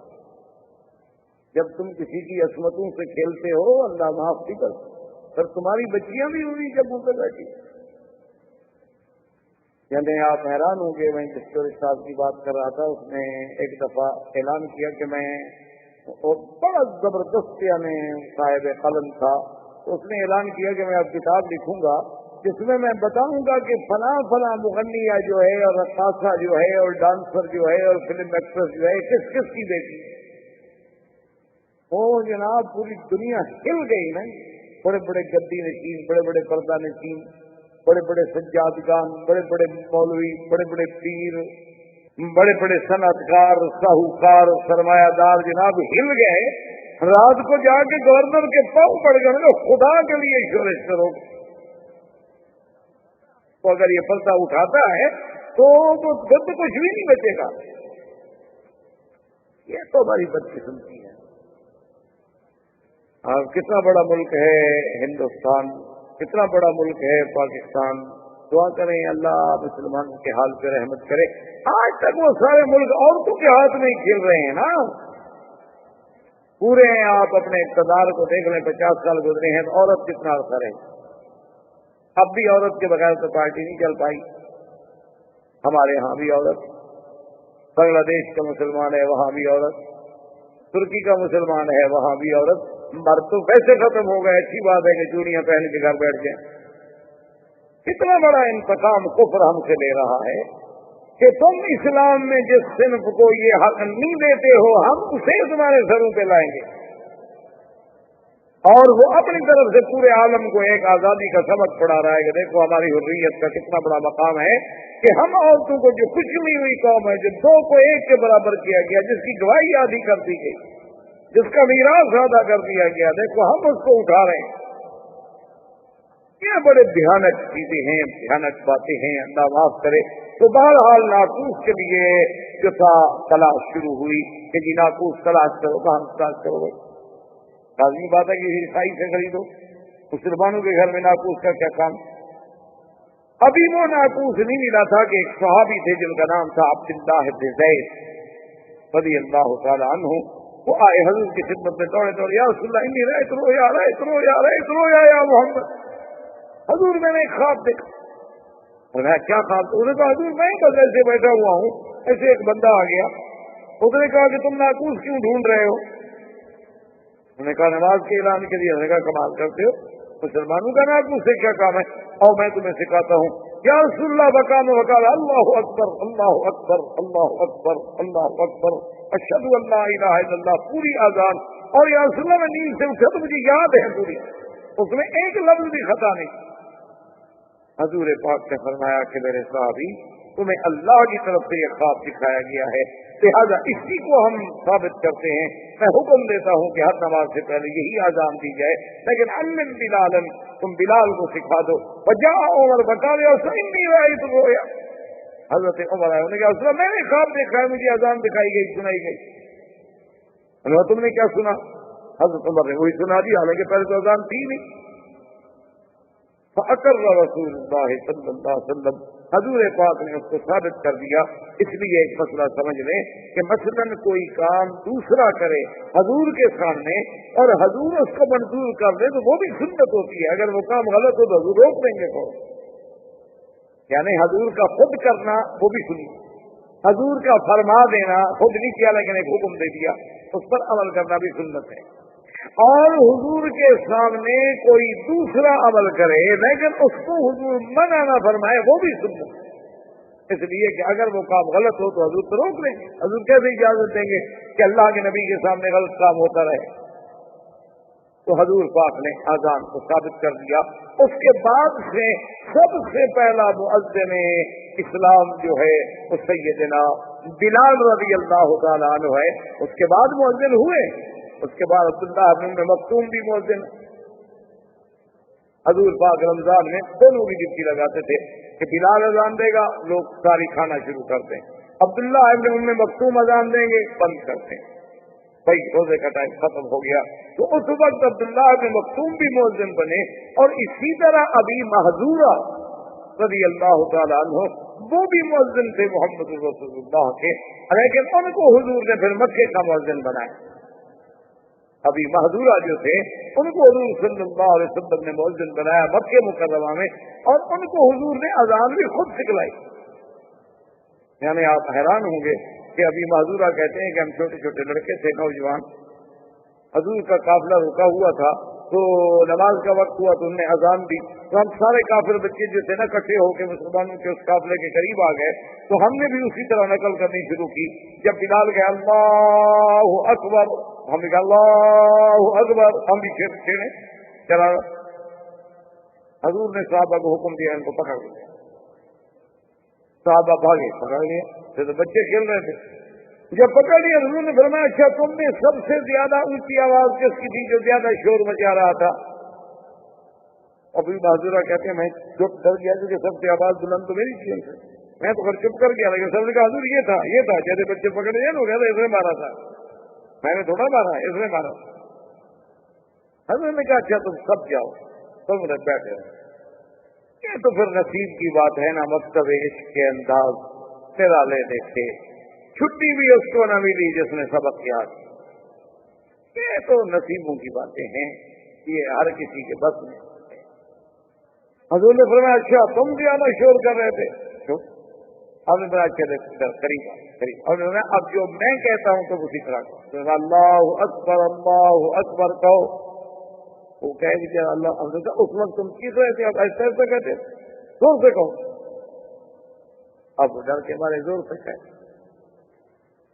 Speaker 1: جب تم کسی کی عصمتوں سے کھیلتے ہو اللہ معاف نہیں کرتے. پھر تمہاری بچیاں بھی ہوئی جب منہ پہ بیٹھی. یعنی آپ حیران ہوں گے. میں جس صاحب کی بات کر رہا تھا اس نے ایک دفعہ اعلان کیا کہ میں بڑا زبردست یعنی صاحب قلم تھا. اس نے اعلان کیا کہ میں اب کتاب لکھوں گا جس میں میں بتاؤں گا کہ فلاں فلاں مغنیہ جو ہے اور رقاصہ جو ہے اور ڈانسر جو ہے اور فلم ایکٹریس جو ہے کس کس کی بیٹی. وہ جناب پوری دنیا ہل گئی نا. بڑے بڑے گدی نشین, بڑے بڑے پردہ نشین, بڑے بڑے سجادگان, بڑے بڑے مولوی, بڑے بڑے پیر, بڑے بڑے صنعتکار, ساہوکار, سرمایہ دار جناب ہل گئے. رات کو جا کے گورنر کے پاؤں پڑ گئے خدا کے لیے شورش کرو. تو اگر یہ پردہ اٹھاتا ہے تو خود کچھ بھی نہیں بچے گا. یہ تو ہماری بدقسمتی ہے. اور کتنا بڑا ملک ہے ہندوستان, کتنا بڑا ملک ہے پاکستان. دعا کریں اللہ مسلمانوں کے حال پہ رحمت کرے. آج تک وہ سارے ملک عورتوں کے ہاتھ میں کھیل رہے ہیں نا. پورے آپ اپنے اقتدار کو دیکھ لیں, 50 سال گزرے ہیں تو عورت کتنا عرصہ رہے. اب بھی عورت کے بغیر تو پارٹی نہیں چل پائی. ہمارے ہاں بھی عورت, بنگلہ دیش کا مسلمان ہے وہاں بھی عورت, ترکی کا مسلمان ہے وہاں بھی عورت. مرد تو ویسے ختم ہو گئے. اچھی بات ہے کہ چوڑیاں پہن کے گھر بیٹھ گئے. کتنا بڑا انتقام کفر ہم سے لے رہا ہے کہ تم اسلام میں جس صنف کو یہ حق نہیں دیتے ہو ہم اسے تمہارے سروں پہ لائیں گے. اور وہ اپنی طرف سے پورے عالم کو ایک آزادی کا سبق پڑھا رہا ہے کہ دیکھو ہماری حریت کا کتنا بڑا مقام ہے کہ ہم عورتوں کو جو کچھ نہیں ہوئی قوم ہے, جو 2 کو 1 کے برابر کیا گیا, جس کی گواہی آدھی کر دی گئی, جس کا میراث ادا کر دیا گیا, دیکھو ہم اس کو اٹھا رہے ہیں. یہ بڑے بھیانک چیزیں ہیں, بھیانک باتیں ہیں. اللہ معاف کرے. تو بہرحال ناقوس کے لیے جو تھا تلاش شروع ہوئی کہ جی ناقوس تلاش کرو, کہاں تلاش کرو. لازمی بات ہے کہ عیسائی سے خریدو. مسلمانوں کے گھر میں ناقوس کا کیا کام. ابھی وہ ناقوس نہیں ملا تھا کہ ایک صحابی تھے جن کا نام تھا عبداللہ بن زید رضی اللہ تعالی عنہ. وہ آئے حضور کی خدمت میں دوڑے دوڑے, یا رسول اللہ انی رأیت رؤیا, رأیت رؤیا, رأیت رؤیا یا محمد. حضور میں نے ایک خواب دیکھا. کیا خواب؟ انہوں نے کہا حضور میں بس ایسے بیٹھا ہوا ہوں, ایسے ایک بندہ آ گیا. اس نے کہا کہ تم ناقوس کیوں ڈھونڈ رہے ہو؟ انہوں نے کہا نماز کے اعلان کے لیے. انہوں نے کہا کمال کرتے ہو, مسلمانوں کا ناقوس سے کیا کام ہے؟ اور میں تمہیں سکھاتا ہوں. یا رسول اللہ بکام وکال اللہ اکبر اللہ اکبر اللہ اکبر اللہ اکبر اشہد ان لا الہ الا اللہ, پوری اذان. اور یا رسول اللہ میں نیند سے اٹھا تو مجھے یاد ہے پوری, اس میں ایک لفظ بھی خطا نہیں. حضور پاک نے فرمایا کہ میرے صحابی تمہیں اللہ کی طرف سے یہ خواب دکھایا گیا ہے, لہٰذا اسی کو ہم ثابت کرتے ہیں. میں حکم دیتا ہوں کہ ہر نماز سے پہلے یہی اذان دی جائے, لیکن علم بلالا, تم بلال کو سکھا دو. وجاء عمر بتا دیا انی رأیت رؤیا. حضرت عمر آئے, انہوں نے کہا میں نے خواب دیکھا ہے, مجھے اذان دکھائی گئی, سنائی گئی. انہوں نے تم نے کیا سنا؟ حضرت عمر نے وہی سنا دی, حالانکہ پہلے تو اذان تھی نہیں. فأقر رسول اللہ صلی اللہ علیہ وسلم, حضور پاک نے اس کو ثابت کر دیا. اس لیے ایک مسئلہ سمجھ لیں کہ مثلاً کوئی کام دوسرا کرے حضور کے سامنے اور حضور اس کو منظور کر دے تو وہ بھی سنت ہوتی ہے. اگر وہ کام غلط ہو تو حضور روک دیں گے. یعنی حضور کا خود کرنا وہ بھی سنت, حضور کا فرما دینا خود نہیں کیا لیکن ایک حکم دے دیا، اس پر عمل کرنا بھی سنت ہے۔ اور حضور کے سامنے کوئی دوسرا عمل کرے لیکن اس کو حضور منع نہ فرمائے وہ بھی سنت ہے، اس لیے کہ اگر وہ کام غلط ہو تو حضور تو روک لیں گے۔ حضور کیسے اجازت دیں گے کہ اللہ کے نبی کے سامنے غلط کام ہوتا رہے؟ تو حضور پاک نے اذان کو ثابت کر دیا۔ اس کے بعد سے سب سے پہلا مؤذن اسلام جو ہے وہ سیدنا بلال رضی اللہ تعالیٰ عنہ ہے۔ اس کے بعد مؤذن ہوئے، اس کے بعد عبداللہ بن ام مکتوم بھی مؤذن۔ حضور پاک رمضان میں دونوں کی ڈپٹی لگاتے تھے کہ بلال اذان دے گا، لوگ ساری کھانا شروع کرتے ہیں، عبداللہ ابن ام مکتوم اذان دیں گے، بند کرتے ہیں۔ بھائی روزے کا ٹائم ختم ہو گیا تو اس وقت عبداللہ ابن مکتوم بھی مؤذن بنے، اور اسی طرح ابی محذورہ رضی اللہ تعالیٰ عنہ وہ بھی مؤذن تھے محمد رسول اللہ کے، لیکن ان کو حضور نے پھر مکے کا مؤذن بنایا۔ ابھی محذورہ جو تھے ان کو حضور صلی اللہ علیہ وسلم نے مؤذن بنایا مکہ مکرمہ میں، اور ان کو حضور نے اذان بھی خود سکھلائی۔ یعنی آپ حیران ہوں گے کہ ابھی محذورہ کہتے ہیں کہ ہم چھوٹے چھوٹے لڑکے تھے، نوجوان، حضور کا قافلہ رکا ہوا تھا تو نماز کا وقت ہوا تو انہوں نے اذان دی، تو ہم سارے کافر بچے جو تھے نا اکٹھے ہو کے مسلمانوں کے اس قافلے کے قریب آ گئے، تو ہم نے بھی اسی طرح نقل کرنی شروع کی۔ جب بلال گئے اللہ اکبر، ہم نے کہا اللہ اکبر، ہم بھی چھیڑے چلا۔ حضور نے صحابہ کو حکم دیا ان کو پکڑ لیا، صحابہ بھاگے، پکڑ لیا، پھر تو بچے کھیل رہے تھے، جب پکڑ لیا حضور نے فرمایا اچھا تم نے سب سے زیادہ اونچی آواز کس کی تھی جو زیادہ شور مچا رہا تھا؟ ابھی معذورہ کہتے ہیں میں چپ کر گیا کیونکہ سب سے آواز بلند تو میری تھی، میں تو پھر چپ کر گیا، لیکن سب نے کہا حضور یہ تھا جیسے بچے پکڑے جائے ہو گیا تھا، اس نے مارا تھا، میں نے تھوڑا مارا، اس نے مارا۔ حضور نے کہا اچھا تم سب جاؤ، تم نے بیٹھے۔ یہ تو پھر نصیب کی بات ہے نا، مکتب عشق کے انداز تیرا لے دیکھے، چھٹی بھی اس کو نہ ملی جس نے سبق یاد۔ یہ تو نصیبوں کی باتیں ہیں، یہ ہر کسی کے بس میں۔ حضور نے فرمایا اچھا تم زیادہ شور کر رہے تھے، اب نے بڑا اچھا قریب اور اب جو میں کہتا ہوں تو اسی طرح کہو، اللہ اکبر کہو۔ وہ کہے کہ اللہ، ہم نے کہا اس وقت تم کس رہے تھے، اب ایسے ایسے کہتے زور سے کہو۔ اب ڈر کے ہمارے زور سے کہے۔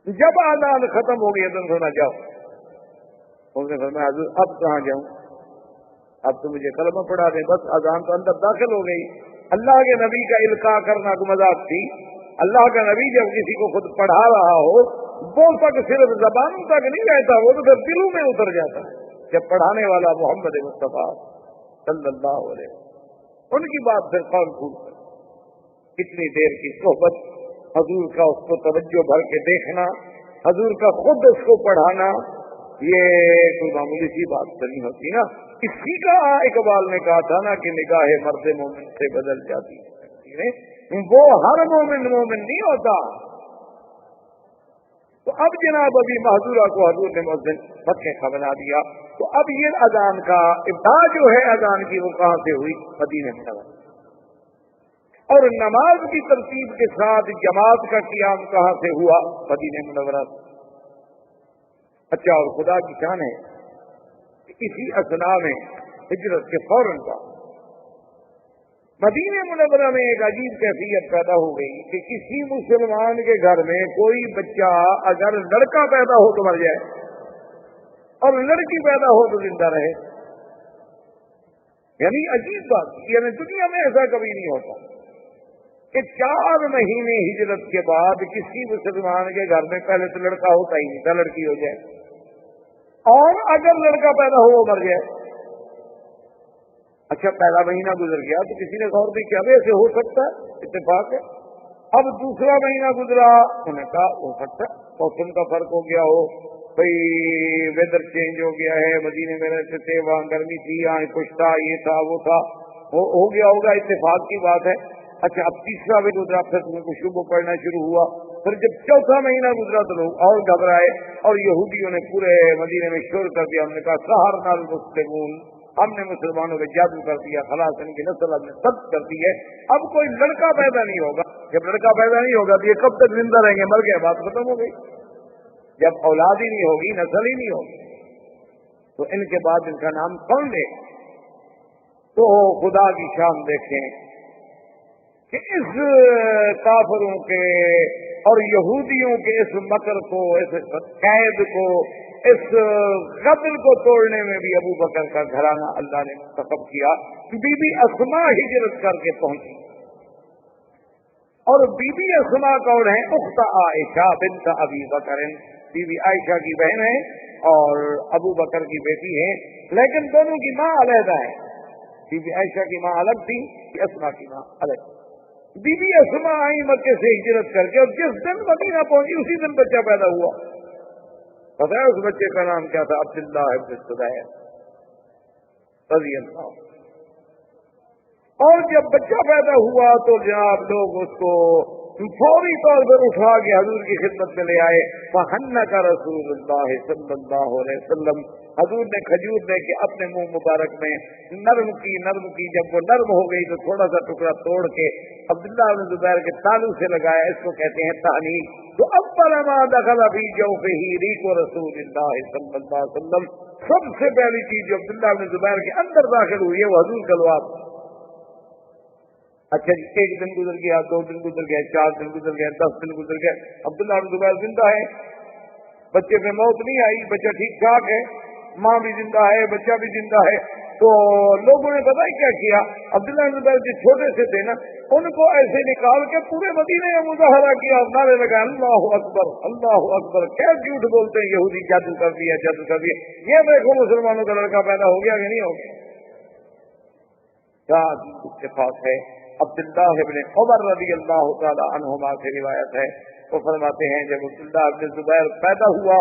Speaker 1: جب اذان ختم ہو گئی تو سونا جاؤ، اس نے فرمایا حضور اب کہاں جاؤں، اب تو مجھے کلمہ پڑھا دیں۔ بس اذان تو اندر داخل ہو گئی۔ اللہ کے نبی کا القاء کرنا کو مذاق تھی، اللہ کا نبی جب کسی کو خود پڑھا رہا ہو وہ تک صرف زبانوں تک نہیں رہتا، وہ تو پھر دلوں میں اتر جاتا ہے۔ جب پڑھانے والا محمد مصطفیٰ صلی اللہ علیہ وسلم، ان کی بات پھر کون بھول سکتا؟ اتنی دیر کی صحبت، حضور کا اس کو توجہ بھر کے دیکھنا، حضور کا خود اس کو پڑھانا، یہ کوئی معمولی سی بات تو نہیں ہوتی نا۔ اسی کا اقبال نے کہا تھا نا کہ نگاہ مرد مومن سے بدل جاتی ہے، وہ ہر مومن نہیں ہوتا۔ تو اب جناب ابھی محذورہ کو حضور نے مؤذن مکے کا بنا دیا، تو اب یہ اذان کا ابتدا جو ہے اذان کی وہ کہاں سے ہوئی؟ مدینہ منورہ۔ اور نماز کی ترتیب کے ساتھ جماعت کا قیام کہاں سے ہوا؟ مدینہ منورہ۔ اچھا، اور خدا کی شان ہے کہ اسی اثناء میں ہجرت کے فوراً بعد مدینہ منورہ میں ایک عجیب کیفیت پیدا ہو گئی کہ کسی مسلمان کے گھر میں کوئی بچہ اگر لڑکا پیدا ہو تو مر جائے اور لڑکی پیدا ہو تو زندہ رہے۔ یعنی عجیب بات، یعنی دنیا میں ایسا کبھی نہیں ہوتا کہ 4 مہینے ہجرت کے بعد کسی مسلمان کے گھر میں پہلے تو لڑکا ہوتا ہی نہیں تھا، لڑکی ہو جائے، اور اگر لڑکا پیدا ہو وہ مر جائے۔ اچھا، پہلا مہینہ گزر گیا تو کسی نے غور نہیں کیا ایسے ہو سکتا ہے، اتفاق ہے۔ اب دوسرا مہینہ گزرا، انہوں نے کہا ہو سکتا ہے موسم کا فرق ہو گیا ہو، بھئی ویدر چینج ہو گیا ہے، مدینے میں رہتے تھے وہاں گرمی تھی، یہاں کچھ تھا، یہ تھا وہ تھا، ہو گیا ہوگا، اتفاق کی بات ہے۔ اچھا، اب تیسرا بھی گزرا، پھر تمہیں کو شروع پڑنا شروع ہوا، پھر جب چوتھا مہینہ گزرا تو لوگ اور گھبرائے، اور یہودیوں نے پورے مدینے میں شور کر دیا، ہم نے کہا سحرنا المسلمون، ہم نے مسلمانوں پہ جادو کر دیا، خلاص ان کی نسل ہم نے سب کر دی ہے، اب کوئی لڑکا پیدا نہیں ہوگا۔ جب لڑکا پیدا نہیں ہوگا تو یہ کب تک زندہ رہیں گے؟ مر گئے، بات ختم ہو گئی۔ جب اولاد ہی نہیں ہوگی، نسل ہی نہیں ہوگی، تو ان کے بعد ان کا نام کون لے؟ تو خدا کی شان دیکھیں کہ اس کافروں کے اور یہودیوں کے اس مکر کو، اس قید کو، اس غدر کو توڑنے میں بھی ابو بکر کا گھرانہ اللہ نے منتخب کیا۔ بی بی اسماء ہجرت کر کے پہنچی، اور بی بی اسماء کون ہے؟ اخت عائشہ بنت ابی بکر، بی بی عائشہ کی بہن ہے اور ابو بکر کی بیٹی ہے، لیکن دونوں کی ماں علیحدہ ہے۔ بی بی عائشہ کی ماں الگ تھی، اسماء کی ماں الگ۔ بی بی اسماء آئی مکے سے ہجرت کر کے، اور جس دن مدینہ پہنچی اسی دن بچہ پیدا ہوا۔ پتہ ہے اس بچے کا نام کیا تھا؟ عبداللہ ابن الزبیر رضی اللہ۔ اور جب بچہ پیدا ہوا تو جناب لوگ اس کو فوری طور پر اٹھا کے حضور کی خدمت میں لے آئے۔ فحنک رسول اللہ صلی اللہ علیہ وسلم، حضور نے کھجور لے کے اپنے منہ مبارک میں نرم کی۔ جب وہ نرم ہو گئی تو تھوڑا سا ٹکڑا توڑ کے عبداللہ بن زبیر کے تالو سے لگایا، اس کو کہتے ہیں تحنیک۔ تو اول ما دخل فی جوفہ ریق رسول اللہ صلی اللہ علیہ وسلم، سب سے پہلی چیز جو عبداللہ بن زبیر کے اندر داخل ہوئی ہے وہ حضور کا لعاب۔ اچھا جی، 1 دن گزر گیا، 2 دن گزر گئے، 4 دن گزر گئے، 10 دن گزر گئے، عبداللہ بن زبیر زندہ ہے، بچے پہ موت نہیں آئی، بچہ ٹھیک ٹھاک ہے، ماں بھی زندہ ہے، بچہ بھی زندہ ہے۔ تو لوگوں نے پتہ کیا کیا؟ عبداللہ بن زبیر جو چھوٹے سے تھے نا، ان کو ایسے نکال کے پورے مدینے میں مظاہرہ کیا اور نعرے لگائے، اللہ اکبر اللہ اکبر۔ کیا جھوٹ بولتے ہیں یہودی، جادو کر دیا، جادو کر دیا۔ یہ دیکھو مسلمانوں کا لڑکا پیدا ہو گیا کہ نہیں ہو گیا؟ کیا اتفاق ہے۔ عبداللہ ابن عمر رضی اللہ تعالی عنہما سے روایت ہے، وہ فرماتے ہیں جب عبداللہ ابن زبیر پیدا ہوا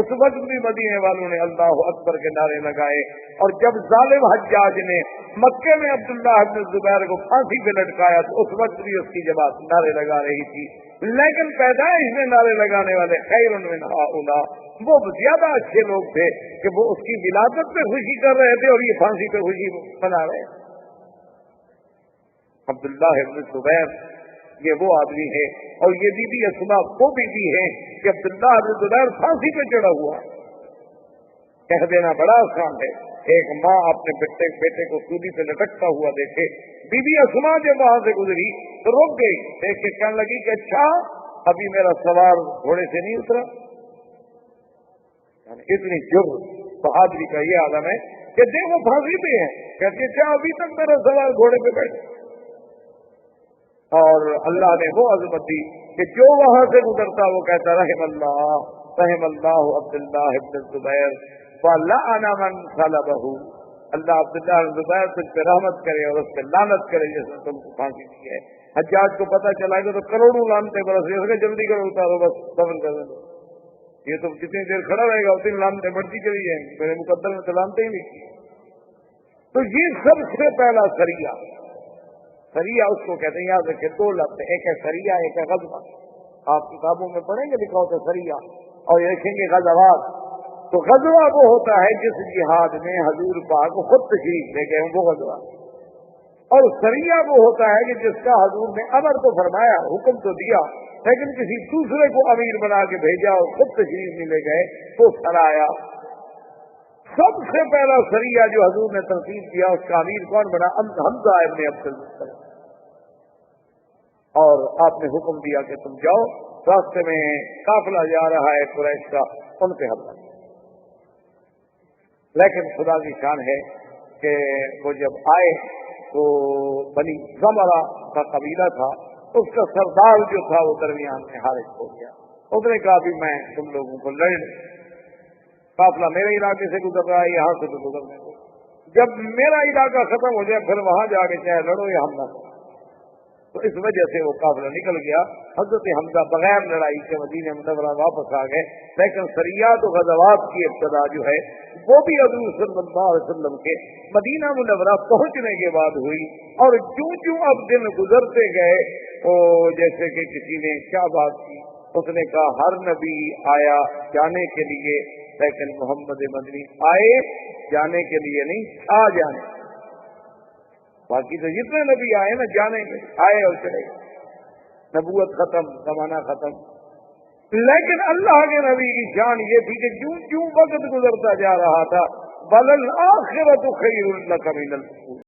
Speaker 1: اس وقت بھی مدینے والوں نے اللہ اکبر کے نعرے لگائے، اور جب ظالم حجاج نے مکے میں عبداللہ ابن زبیر کو پھانسی پہ لٹکایا تو اس وقت بھی اس کی جماعت نعرے لگا رہی تھی، لیکن پیدائش میں نعرے لگانے والے خیر من ہؤلاء، وہ زیادہ اچھے لوگ تھے کہ وہ اس کی ولادت پہ خوشی کر رہے تھے اور یہ پھانسی پہ خوشی منا رہے تھے۔ عبداللہ ابن زبیر یہ وہ آدمی ہے، اور یہ بی بی اسماء وہ بیوی ہے کہ عبداللہ ابن زبیر پھانسی پہ چڑھا ہوا۔ کہہ دینا بڑا آسان ہے، ایک ماں اپنے بیٹے کو سولی پہ لٹکتا ہوا دیکھے۔ بی بی اسماء جب وہاں سے گزری تو رک گئی، دیکھ کے کہنے لگی کہ اچھا ابھی میرا سوار گھوڑے سے نہیں اترا۔ یعنی اتنی جرأت بہادری کا یہ عالم ہے کہ دیکھو پھانسی پہ ہے، کہتی اچھا ابھی تک میرا سوار گھوڑے پہ بیٹھے۔ اور اللہ نے وہ عظمت دی کہ جو وہاں سے گزرتا وہ کہتا رحم اللہ عبداللہ ابن الزبیر ولعن من صلبہ، اللہ عبداللہ ابن زبیر تجھ پہ رحمت کرے اور اس پہ لعنت کرے جس نے تم کو پھانسی دی ہے۔ حجاج کو پتہ چلا گا تو کروڑوں لعنتیں برس گئے، جلدی کرو اتارو، بس دفن کر دو، یہ تو جتنی دیر کھڑا رہے گا اتنی لعنتیں بڑھتی چلی جائیں گی، میرے مقدر میں تو لعنتیں ہی نہیں کی۔ تو یہ سب سے پہلا سریہ اس کو کہتے ہیں، یاد رکھے 2 لفظ، ایک ہے سریہ، ایک ہے غزوہ۔ آپ کتابوں میں پڑھیں گے لکھا ہوتا ہے سریہ، اور یہ دیکھیں گے غزوات۔ تو غزوہ وہ ہوتا ہے جس جہاد میں حضور پاک خود تشریف لے گئے، وہ غزوہ۔ اور سریہ وہ ہوتا ہے کہ جس کا حضور نے امر تو فرمایا، حکم تو دیا، لیکن کسی دوسرے کو امیر بنا کے بھیجا اور خود تشریف نہیں لے گئے تو سرایا۔ سب سے پہلا سریہ جو حضور نے ترتیب کیا اس کا امیر کون بنا؟ حمزہ ابن عبد المطلب۔ اور آپ نے حکم دیا کہ تم جاؤ، راستے میں قافلہ جا رہا ہے قریش کا، ان پہ حملہ۔ لیکن خدا کی شان ہے کہ وہ جب آئے تو بنی زمرہ کا قبیلہ تھا، اس کا سردار جو تھا وہ درمیان میں حارث ہو گیا، اس نے کہا بھی میں تم لوگوں کو لڑ، قافلہ میرے علاقے سے گزر رہا ہے، یہاں سے تو گزرنے دو، جب میرا علاقہ ختم ہو جائے پھر وہاں جا کے چاہے لڑو یا حملہ کرو۔ تو اس وجہ سے وہ قافلہ نکل گیا۔ حضرت حمزہ بغیر لڑائی کے مدینہ منورہ واپس آ گئے، لیکن سریات و غزوات کی ابتدا جو ہے وہ بھی حضور صلی اللہ علیہ وسلم کے مدینہ منورہ پہنچنے کے بعد ہوئی۔ اور جو اب دن گزرتے گئے تو جیسے کہ کسی نے کیا بات کی، اس نے کہا ہر نبی آیا جانے کے لیے، لیکن محمد مدنی آئے جانے کے لیے نہیں، آ جانے۔ باقی تو جتنے نبی آئے نا جانے کے آئے اور چلے گئے، نبوت ختم، زمانہ ختم۔ لیکن اللہ کے نبی کی شان یہ تھی کہ کیوں کیوں وقت گزرتا جا رہا تھا، بل الآخرۃ خیر لک من الأولى،